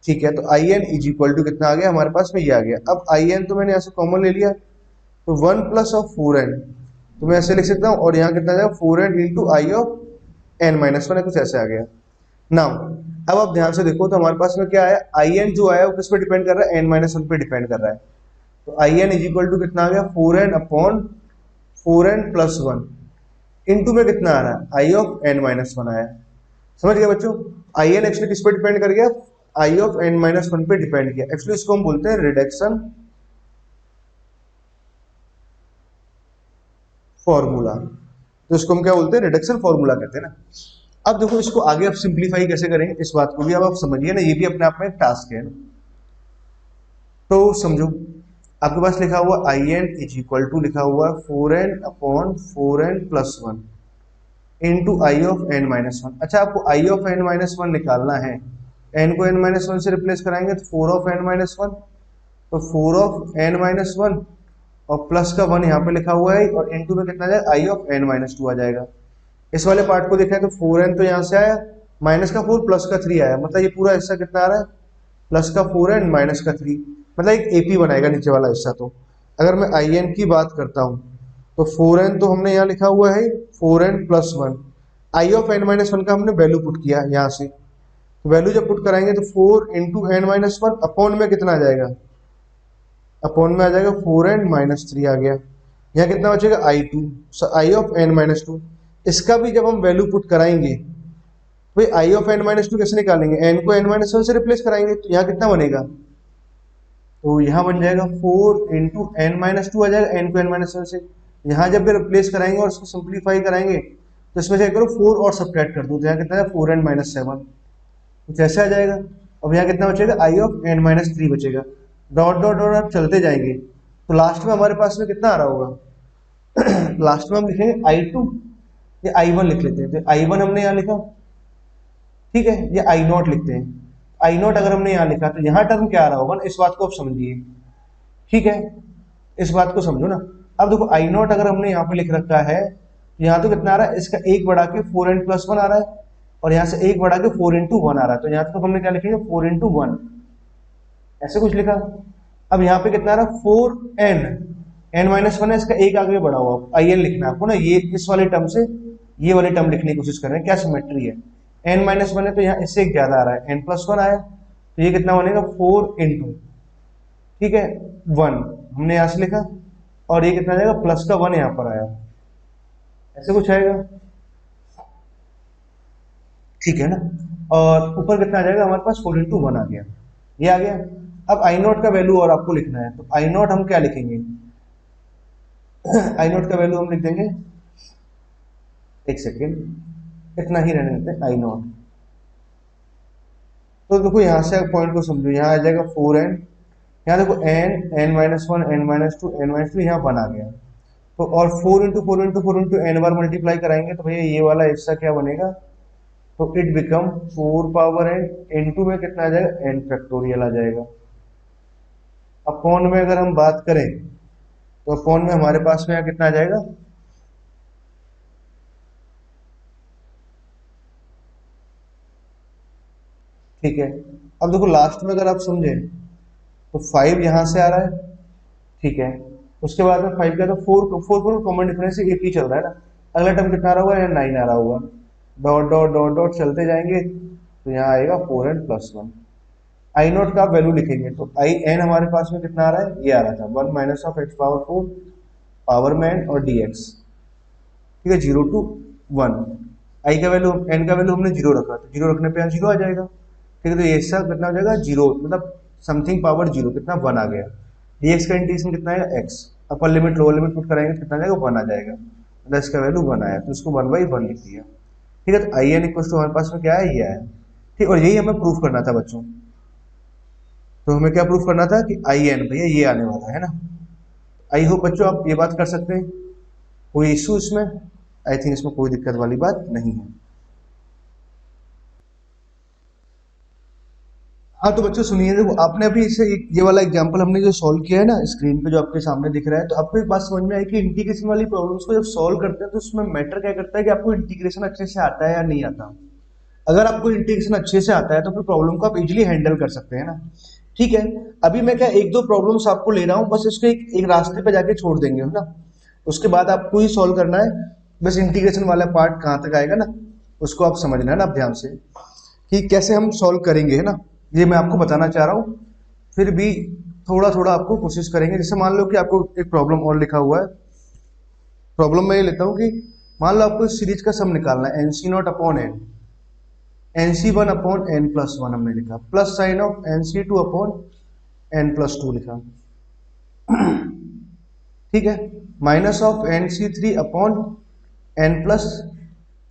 ठीक है, तो I N is equal to कितना आ गया हमारे पास में? ये आ गया। अब आई एन तो मैंने यहाँ से कॉमन ले लिया, तो 1 प्लस ऑफ 4n तो मैं ऐसे लिख सकता हूँ, और यहाँ कितना आ जाएगा? 4n into I of N minus 1 है, कुछ ऐसे आ गया। नाउ अब आप ध्यान से देखो तो हमारे पास में क्या आया? आई एन जो आया वो किस पे डिपेंड कर रहा है? एन माइनस 1 पे डिपेंड कर रहा है। तो I N is equal to कितना आ गया 4n upon 4n plus 1 into में कितना आ रहा है आई ऑफ n माइनस 1 आया। समझ गए बच्चों, आई एन एक्चुअली किस पे डिपेंड कर गया, आई ऑफ n माइनस 1 पे डिपेंड किया। एक्चुअली इसको हम बोलते हैं रिडक्शन फॉर्मूला, तो इसको हम क्या बोलते हैं, रिडक्शन फॉर्मूला कहते हैं ना। अब देखो इसको आगे आप सिंप्लीफाई कैसे करेंगे इस बात को भी अब आप समझिए ना, ये भी अपने आप में एक टास्क है ना। तो समझो आपके पास लिखा हुआ I N is equal to लिखा हुआ 4n upon 4n plus 1 into I of n minus 1। अच्छा आपको आई ऑफ n माइनस 1 निकालना है, n को n माइनस 1 से रिप्लेस कराएंगे तो 4 ऑफ n माइनस 1, तो 4 ऑफ n माइनस 1 और प्लस का 1 यहाँ पे लिखा हुआ है और इंटू में कितना जाएगा आई ऑफ n माइनस 2 आ जाएगा। इस वाले पार्ट को देखा है तो 4n तो यहाँ से आया, माइनस का 4 प्लस का 3 आया, मतलब ये पूरा हिस्सा कितना आ रहा है प्लस का 4n माइनस का 3, मतलब एक एपी बनाएगा नीचे वाला हिस्सा। तो अगर मैं आई एन की बात करता हूँ तो 4n तो हमने यहाँ लिखा हुआ है 4n plus 1, I of n minus 1 का हमने वैल्यू पुट किया यहाँ से, तो वैल्यू जब पुट कराएंगे तो 4 इंटू n माइनस 1 अपॉन में कितना आ जाएगा, अपॉन में आ जाएगा 4n माइनस 3 आ गया। यहाँ कितना बचेगा i2 I of n minus 2। इसका भी जब हम वैल्यू पुट कराएंगे भाई आई ऑफ n माइनस 2 कैसे निकालेंगे, n को n माइनस 1 से रिप्लेस कराएंगे तो यहाँ कितना बनेगा, तो यहाँ बन जाएगा 4 इंटू n माइनस 2 आ जाएगा, n को n माइनस 1 से। यहाँ जब भी रिप्लेस कराएंगे और इसको सिंप्लीफाई कराएंगे तो इसमें क्या करो 4 और सब्ट्रैक्ट कर दो, तो यहाँ कितना है 4n माइनस 7 कुछ ऐसे आ जाएगा। अब यहाँ कितना बचेगा आई ऑफ n माइनस 3 बचेगा, डॉट डॉट डॉट आप चलते जाएंगे तो लास्ट में हमारे पास में कितना आ रहा होगा लास्ट में हम लिखेंगे i2 या i1 लिख लेते हैं, तो i1 हमने यहाँ लिखा ठीक है, ये i0 लिखते हैं, i0 अगर हमने यहाँ लिखा तो यहाँ टर्म क्या आ रहा होगा ना, इस बात को आप समझिए ठीक है, इस बात को समझो ना। अब देखो i0 अगर हमने यहाँ पे लिख रखा है तो यहाँ तो कितना आ रहा है, इसका एक बढ़ा के 4n प्लस 1 आ रहा है और यहाँ से एक बढ़ा के 4 इंटू 1 आ रहा है, तो यहाँ तो हमने क्या लिखेंगे 4 इंटू 1 ऐसे कुछ लिखा। अब यहाँ पे कितना आ रहा है 4n, n माइनस 1 है, इसका एक आगे बढ़ा हुआ आई एन लिखना है आपको ना, ये इस वाले टर्म से ये वाली टर्म लिखने की कोशिश कर रहे हैं, क्या सिमेट्री है, n माइनस 1 है तो यहाँ इससे एक ज्यादा आ रहा है n प्लस 1 आया, तो ये कितना बनेगा 4 इंटू ठीक है 1 हमने यहाँ से लिखा और ये कितना जाएगा प्लस का 1 यहाँ पर आया, ऐसे कुछ आएगा ठीक है ना। और ऊपर कितना आ जाएगा हमारे पास 4 इंटू 1 आ गया, ये आ गया। अब i0 का वैल्यू और आपको लिखना है, तो i0 हम क्या लिखेंगे i0 का वैल्यू हम लिख देंगे, एक सेकेंड इतना ही रहने देते हैं i0। तो देखो यहाँ से पॉइंट को समझो, यहाँ आ जाएगा 4n, यहाँ देखो n minus 1 n minus 2 n minus 2 यहाँ 1 आ गया, तो और 4 इंटू 4 इंटू 4 इंटू n बार मल्टीप्लाई कराएंगे तो भैया ये वाला हिस्सा क्या बनेगा, तो it become 4 power n into में कितना आ जाएगा n फैक्टोरियल आ जाएगा। अपॉन में अगर हम बात करें तो अपॉन में हमारे पास में कितना आ जाएगा, ठीक है। अब देखो लास्ट में अगर आप समझे तो 5 यहां से आ रहा है ठीक है, उसके बाद में 5 का तो 4 कॉमन डिफरेंस से 8 ही चल रहा है ना, अगला टर्म कितना आ रहा होगा, 9 आ रहा होगा, डॉट डॉट डॉट डॉट चलते जाएंगे तो यहाँ आएगा 4n प्लस 1। i0 का वैल्यू लिखेंगे तो in हमारे पास में कितना आ रहा है, ये आ रहा था 1 minus of X power 4 power में n और dx ठीक है 0 टू 1। i का वैल्यू n का वैल्यू हमने 0 रखा, तो 0 रखने पे यहाँ 0 आ जाएगा ठीक है, तो ये हिस्सा कितना हो जाएगा 0, मतलब समथिंग पावर 0 कितना 1 आ गया। dx का इंटीग्रेशन कितना आएगा x, upper limit lower limit put कराएंगे तो कितना जाएगा 1 आ जाएगा, मतलब इसका वैल्यू 1 आया, तो इसको 1/1 लिख दिया ठीक है। तो आई एन इक्वल टू हमारे पास में क्या है, ये आया ठीक, और यही हमें प्रूफ करना था बच्चों। तो हमें क्या प्रूफ करना था कि आई एन भैया ये आने वाला है ना। आई होप बच्चों आप ये बात कर सकते हैं, कोई इशू इसमें, आई थिंक इसमें कोई दिक्कत वाली बात नहीं है। हाँ तो बच्चों सुनिए, देखो आपने अभी इसे ये वाला एग्जांपल हमने जो सॉल्व किया है ना स्क्रीन पे जो आपके सामने दिख रहा है, तो आपको एक बात समझ में आई कि इंटीग्रेशन वाली प्रॉब्लम्स को जब सॉल्व करते हैं तो उसमें मैटर क्या करता है कि आपको इंटीग्रेशन अच्छे से आता है या नहीं आता। अगर आपको इंटीग्रेशन अच्छे से आता है तो फिर प्रॉब्लम को आप इजीली हैंडल कर सकते हैं ना, ठीक है। अभी मैं क्या एक दो प्रॉब्लम्स आपको ले रहा हूँ, बस इसको एक रास्ते पे जाके छोड़ देंगे है ना, उसके बाद आपको ही सॉल्व करना है, बस इंटीग्रेशन वाला पार्ट कहाँ तक आएगा ना उसको आप समझना है ना आप ध्यान से कि कैसे हम सॉल्व करेंगे है ना, ये मैं आपको बताना चाह रहा हूँ। फिर भी थोड़ा थोड़ा आपको कोशिश करेंगे। जैसे मान लो कि आपको एक प्रॉब्लम और लिखा हुआ है, प्रॉब्लम मैं ये लेता हूँ कि मान लो आपको इस सीरीज का सम निकालना है, N C not upon N C one upon N plus one हमने लिखा, plus sign of N C two upon N plus two लिखा, ठीक है, minus of N C three upon N plus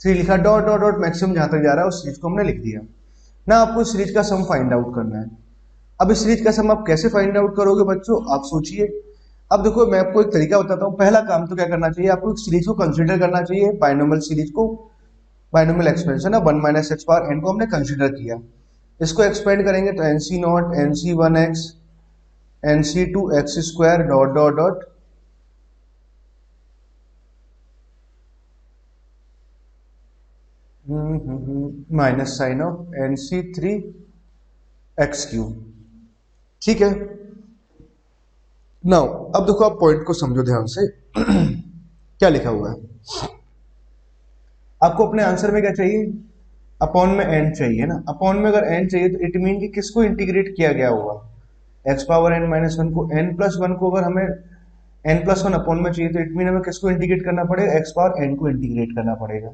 three लिखा, डॉट डॉट डॉट मैक्सिमम जहां तक जा रहा है उस सीरीज को हमने लिख दिया ना। आपको इस सीरीज का सम फाइंड आउट करना है। अब इस सीरीज का सम आप कैसे फाइंड आउट करोगे बच्चों, आप सोचिए। अब देखो मैं आपको एक तरीका बताता हूँ। पहला काम तो क्या करना चाहिए, आपको एक सीरीज को कंसीडर करना चाहिए, बाइनोमियल सीरीज को, बाइनोमियल एक्सपेंशन है, 1 माइनस एक्स पावर एन को हमने कंसीडर किया। इसको एक्सपेंड करेंगे तो N C naught N C one X N C two X square dot dot dot minus sign of N C three X cube, ठीक है। नाउ अब देखो आप पॉइंट को समझो ध्यान से। क्या लिखा हुआ है, आपको अपने आंसर में क्या चाहिए, अपॉन में एन चाहिए ना। अपॉन में अगर एन चाहिए तो इट मीन कि किसको इंटीग्रेट किया गया होगा, X power N minus one को। एन प्लस वन को अगर हमें एन प्लस वन अपॉन में चाहिए तो इट मीन हमें किसको इंटीग्रेट करना पड़ेगा, एक्स पावर एन को इंटीग्रेट करना पड़ेगा।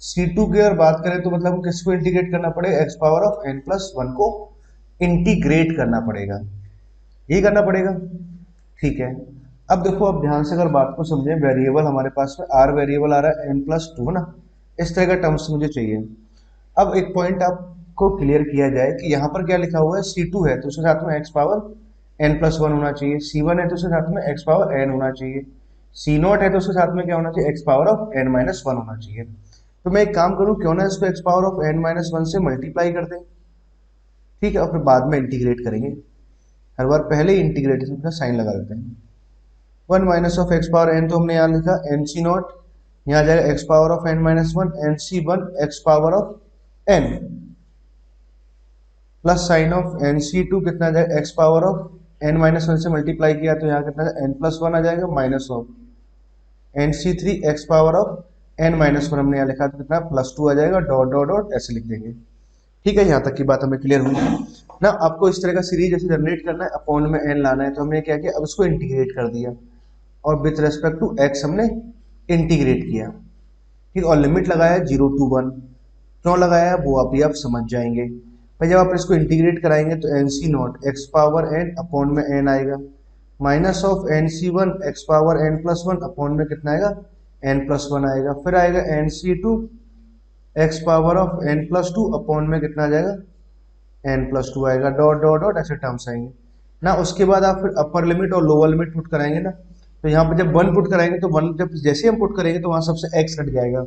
C2 की अगर बात करें तो मतलब किसको इंटीग्रेट करना पड़ेगा, X power of N plus one को इंटीग्रेट करना पड़ेगा, यही करना पड़ेगा, ठीक है। अब देखो अब ध्यान से अगर बात को समझें, वेरिएबल हमारे पास में आर वेरिएबल आ रहा है एन प्लस टू ना, इस तरह का टर्म्स मुझे चाहिए। अब एक पॉइंट आपको क्लियर किया जाए कि यहाँ पर क्या लिखा हुआ है, C2 है तो उसके साथ में X power N plus one होना चाहिए, C1 है तो उसके साथ में एक्स पावर एन होना चाहिए, C0 है तो उसके साथ में क्या होना चाहिए, X power of N minus one होना चाहिए। तो मैं एक काम करूँ, क्यों ना इसको X power of N minus one से मल्टीप्लाई कर दें, ठीक है, और फिर बाद में इंटीग्रेट करेंगे। हर बार पहले ही इंटीग्रेशन का साइन लगा देते हैं। 1 minus of X power N तो हमने यहाँ लिखा एन सी नॉट, यहाँ जाएगा X power of N minus one, N C one X power of N, plus sign of N C two कितना आ जाएगा, X power of N minus one से मल्टीप्लाई किया तो यहाँ कितना एन प्लस वन आ जाएगा, minus of N C three X power of N minus one हमने यहाँ लिखा तो कितना प्लस टू आ जाएगा, डॉट डॉट डॉट ऐसे लिख देंगे, ठीक है। यहाँ तक की बात हमें क्लियर हुई ना। आपको इस तरह का सीरीज जैसे जनरेट करना है, अपॉन में एन लाना है, तो हमने क्या किया, अब इसको इंटीग्रेट कर दिया और विथ रेस्पेक्ट टू एक्स हमने इंटीग्रेट किया, ठीक, और लिमिट लगाया 0 to 1। क्यों लगाया वो अभी आप समझ जाएंगे भाई। जब आप इसको इंटीग्रेट कराएंगे तो N C naught X power N upon में एन आएगा, minus of N C one X power N plus one upon में कितना आएगा, एन प्लस वन आएगा, फिर आएगा N C two X power of N plus two upon में कितना आ जाएगा, एन प्लस टू आएगा, डॉट डॉट डॉट ऐसे टर्म्स आएंगे ना। उसके बाद आप फिर अपर लिमिट और लोअर लिमिट पुट कराएंगे ना, तो यहाँ पर जब वन पुट कराएंगे तो वन जब जैसे हम पुट करेंगे तो वहाँ सबसे एक्स हट जाएगा,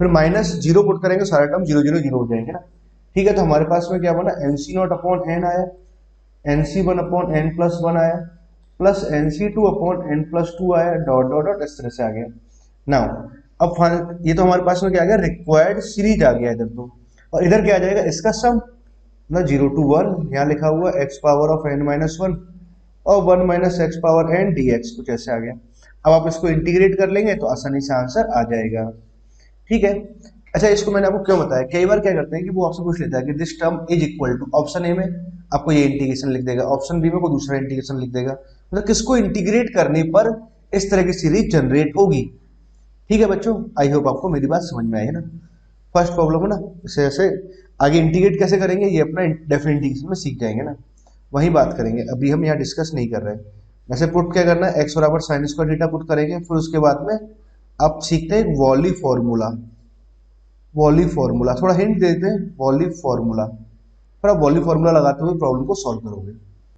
फिर माइनस जीरो पुट करेंगे सारा टर्म जीरो जीरो जीरो हो जाएंगे ना, ठीक है। तो हमारे पास में क्या बना, N C not upon N आया, N C one upon N plus one आया, plus N C two upon N plus two आया, डॉट डॉट डॉट इस तरह से आ गया। नाउ अब ये तो हमारे पास में क्या आ गया, रिक्वायर्ड सीरीज आ गया इधर तो, और इधर क्या आ जाएगा, इसका सम ना 0 to 1, यहाँ लिखा हुआ X power of N minus one और 1 minus X power N D X, कुछ ऐसे आ गया। अब आप इसको इंटीग्रेट कर लेंगे तो आसानी से आंसर आ जाएगा, ठीक है। अच्छा इसको मैंने आपको क्यों बताया, कई बार क्या करते हैं कि वो आपसे पूछ लेता है कि this term is equal to, option A में आपको ये इंटीग्रेशन लिख देगा, ऑप्शन बी में कोई दूसरा इंटीग्रेशन लिख देगा, मतलब किसको इंटीग्रेट करने पर इस तरह की सीरीज जनरेट होगी, ठीक है बच्चों। आई होप आपको मेरी बात समझ में आई है ना। फर्स्ट प्रॉब्लम है ना, इसे ऐसे आगे इंटीग्रेट कैसे करेंगे ये अपना डेफिनेट इंटीग्रेशन में सीख जाएंगे ना, वही बात करेंगे, अभी हम यहाँ डिस्कस नहीं कर रहे हैं। वैसे पुट क्या करना है, एक्स बराबर साइन स्क्वायर थीटा पुट करेंगे, फिर उसके बाद में आप सीखते हैं वॉली फॉर्मूला, वॉली फॉर्मूला थोड़ा हिंट देते हैं, वॉली फॉर्मूला, फिर आप वॉली फॉर्मूला लगाते हुए प्रॉब्लम को सॉल्व करोगे।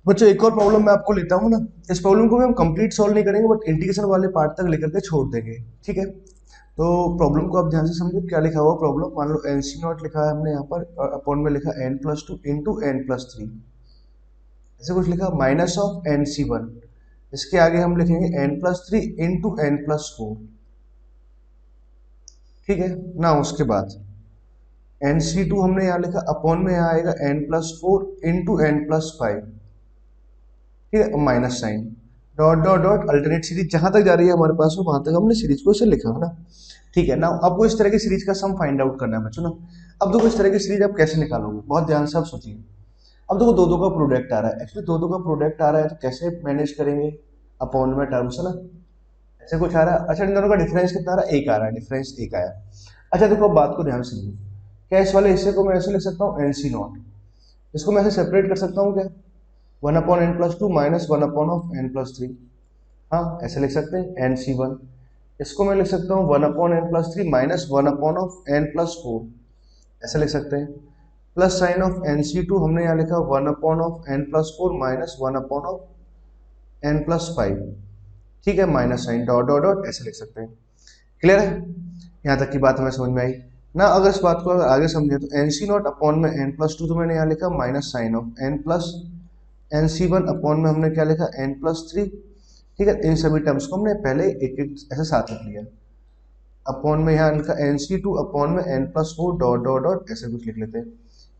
बच्चों एक और प्रॉब्लम मैं आपको लेता हूँ ना, इस प्रॉब्लम को भी हम कंप्लीट सॉल्व नहीं करेंगे बट इंटीग्रेशन वाले पार्ट तक लेकर के छोड़ देंगे, ठीक है। तो प्रॉब्लम को आप ध्यान से समझो, क्या लिखा हुआ प्रॉब्लम, मान लो एन सी नॉट लिखा है हमने यहाँ पर और अपॉन में लिखा N plus two into N plus three, ऐसे कुछ लिखा, minus of N C one, इसके आगे हम लिखेंगे N plus three into N plus four, ठीक है ना। उसके बाद एन सी टू हमने यहाँ लिखा, अपॉन में यहाँ आएगा N plus four into N plus five, ठीक है, minus sign, dot dot dot alternate series जहां तक जा रही है हमारे पास में वहां तक हमने सीरीज को इसे लिखा है ना, ठीक है ना। आपको इस तरह की सीरीज का सम फाइंड आउट करना है बच्चों ना। अब देखो इस तरह की सीरीज आप कैसे निकालोगे, बहुत ध्यान से आप सोचिए। अब देखो दो दो का प्रोडक्ट आ रहा है, एक्चुअली दो दो का प्रोडक्ट आ रहा है तो कैसे मैनेज करेंगे, अपॉन में टर्म्स है ना, ऐसे कुछ आ रहा है। अच्छा इन दोनों का डिफरेंस कितना आ रहा है, एक आ रहा है, डिफरेंस एक आया। अच्छा देखो अब बात को ध्यान से समझो, क्या इस वाले हिस्से को मैं ऐसे लिख सकता हूँ एन सी नॉट, इसको मैं ऐसे सेपरेट कर सकता हूँ क्या, 1/n+2 माइनस 1/n+3, हाँ ऐसे लिख सकते हैं एन सी वन। इसको मैं लिख सकता हूँ 1/n+3 माइनस 1/n+4, ऐसे लिख सकते हैं। Plus sign of N C two हमने यहाँ लिखा 1/n+4 माइनस 1/n+5, ठीक है, minus sign dot dot dot ऐसे लिख सकते हैं। क्लियर है, यहाँ तक की बात हमें समझ में आई ना। अगर इस बात को अगर आगे समझे तो एन सी नॉट अपॉन में n+2 तो मैंने यहाँ लिखा minus sign of N C one upon में हमने क्या लिखा n+3, ठीक है। इन सभी टर्म्स को हमने पहले एक एक ऐसे साथ रख लिया, अपॉन में यहाँ लिखा एन सी टू अपॉन में n+4 डॉट डॉट डॉट ऐसे कुछ लिख लेते हैं।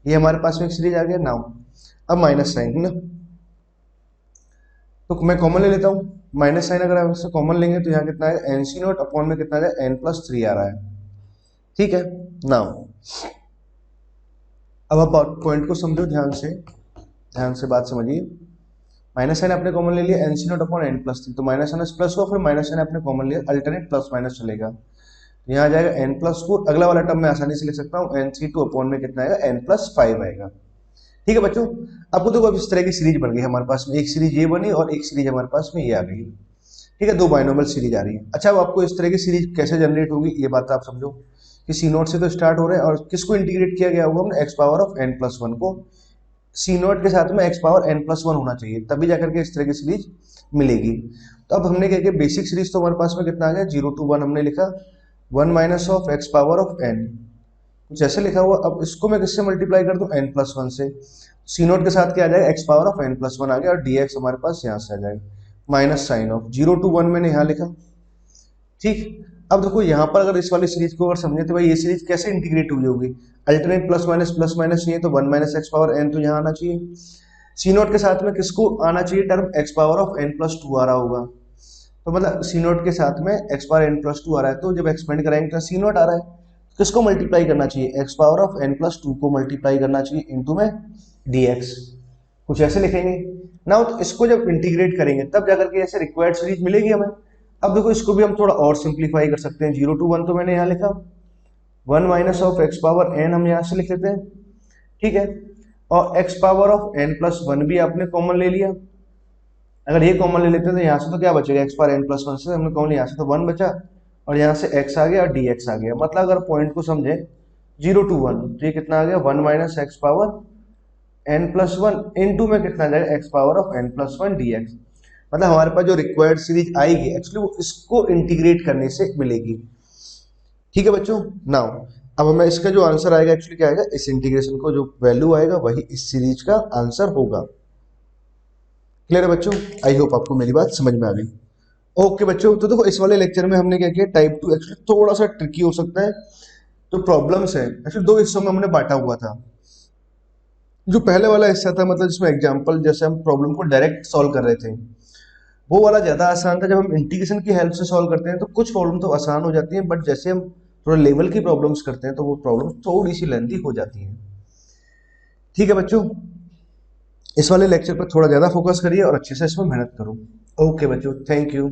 ये हमारे पास में एक सीरीज आ गया नाउ। अब माइनस साइन है ना, तो मैं कॉमन ले लेता हूँ, माइनस साइन अगर हम इससे कॉमन लेंगे तो यहाँ कितना है एन सी नॉट अपॉन में कितना है n+3 आ रहा है, ठीक है। नाउ अब आप पॉइंट को समझो ध्यान से बात समझिए। माइनस साइन आपने कॉमन ले लिया N C not upon n+3, तो माइनस साइन प्लस हुआ, फिर माइनस साइन आपने कॉमन लिया, अल्टरनेट प्लस माइनस चलेगा, तो यहाँ आ जाएगा n+4। अगला वाला टर्म मैं आसानी से लिख सकता हूँ n(3)2 अपॉन में कितना आएगा n+5 आएगा, ठीक है बच्चों। आपको तो अब इस तरह की सीरीज बन गई हमारे पास में, एक सीरीज ये बनी और एक सीरीज हमारे पास में ये आ गई, ठीक है, दो बाइनोमियल सीरीज आ रही है। अच्छा अब आपको इस तरह की सीरीज कैसे जनरेट होगी ये बात आप समझो कि सी नोट से तो स्टार्ट हो रहे हैं, और किसको इंटीग्रेट किया गया होगा हमने, x⁻n+1 को सी नोट के साथ में x⁻n+1 होना चाहिए, तभी जाकर के इस तरह की सीरीज मिलेगी। तो अब हमने क्या किया, बेसिक सीरीज तो हमारे पास में कितना आ गया 0 to 1 हमने लिखा, 1 माइनस ऑफ x⁻n कुछ ऐसे लिखा हुआ। अब इसको मैं किससे मल्टीप्लाई कर दूं, n+1 से, सी नोट के साथ क्या आ जाएगा x⁻n+1 आ गया, और dx हमारे पास यहाँ से आ जाएगा माइनस साइन ऑफ 0 to 1 मैंने यहाँ लिखा, ठीक। अब देखो यहाँ पर अगर इस वाली सीरीज को अगर समझे तो भाई ये सीरीज कैसे इंटीग्रेट हुई होगी, अल्टरनेट प्लस माइनस चाहिए तो 1 माइनस x⁻n तो यहाँ आना चाहिए, सी नोट के साथ में किसको आना चाहिए टर्म x⁻n+2 आ रहा होगा, तो मतलब सी नोट के साथ में x⁻n+2 आ रहा है, तो जब एक्सपेंड कराएंगे तो सी नोट आ रहा है, किसको मल्टीप्लाई करना चाहिए, x⁻n+2 को मल्टीप्लाई करना चाहिए इनटू में dx, कुछ ऐसे लिखेंगे ना। तो इसको जब इंटीग्रेट करेंगे तब जाकर के ऐसे रिक्वायर्ड सीरीज मिलेगी हमें। अब देखो इसको भी हम थोड़ा और सिंप्लीफाई कर सकते हैं, 0 to 1 तो मैंने यहाँ लिखा, 1 माइनस ऑफ x⁻n हम यहाँ से लिख लेते हैं, ठीक है, और x⁻n+1 भी आपने कॉमन ले लिया। अगर ये कॉमन ले लेते हैं तो यहाँ से तो क्या बचेगा, x⁻n+1 से हमने कॉमन यहाँ से तो 1 बचा, और यहाँ से x आ गया और dx आ गया। मतलब अगर पॉइंट को समझे 0 to 1 तो ये कितना आ गया 1 माइनस x⁻n+1 इनटू में कितना आ जाएगा x⁻n+1 dx। मतलब हमारे पास जो रिक्वायर्ड सीरीज आएगी एक्चुअली वो इसको इंटीग्रेट करने से मिलेगी, ठीक है बच्चों। नाउ अब हमें इसका जो आंसर आएगा एक्चुअली क्या आएगा, इस इंटीग्रेशन को जो वैल्यू आएगा वही इस सीरीज का आंसर होगा। क्लियर है बच्चों, आई होप आपको मेरी बात समझ में आ गई। ओके बच्चों, तो देखो इस वाले लेक्चर में हमने क्या किया, टाइप 2 एक्चुअली थोड़ा सा ट्रिकी हो सकता है, तो प्रॉब्लम्स है एक्चुअली दो हिस्सों में हमने बांटा हुआ था। जो पहले वाला हिस्सा था मतलब जिसमें एग्जाम्पल जैसे हम प्रॉब्लम को डायरेक्ट सॉल्व कर रहे थे, वो वाला ज़्यादा आसान था। जब हम इंटीग्रेशन की हेल्प से सॉल्व करते हैं तो कुछ प्रॉब्लम तो आसान हो जाती हैं, बट जैसे हम थोड़ा लेवल की प्रॉब्लम्स करते हैं तो वो प्रॉब्लम थोड़ी सी लेंथी हो जाती हैं, ठीक है बच्चों। इस वाले लेक्चर पर थोड़ा ज़्यादा फोकस करिए और अच्छे से इसमें मेहनत करो। ओके बच्चों, थैंक यू।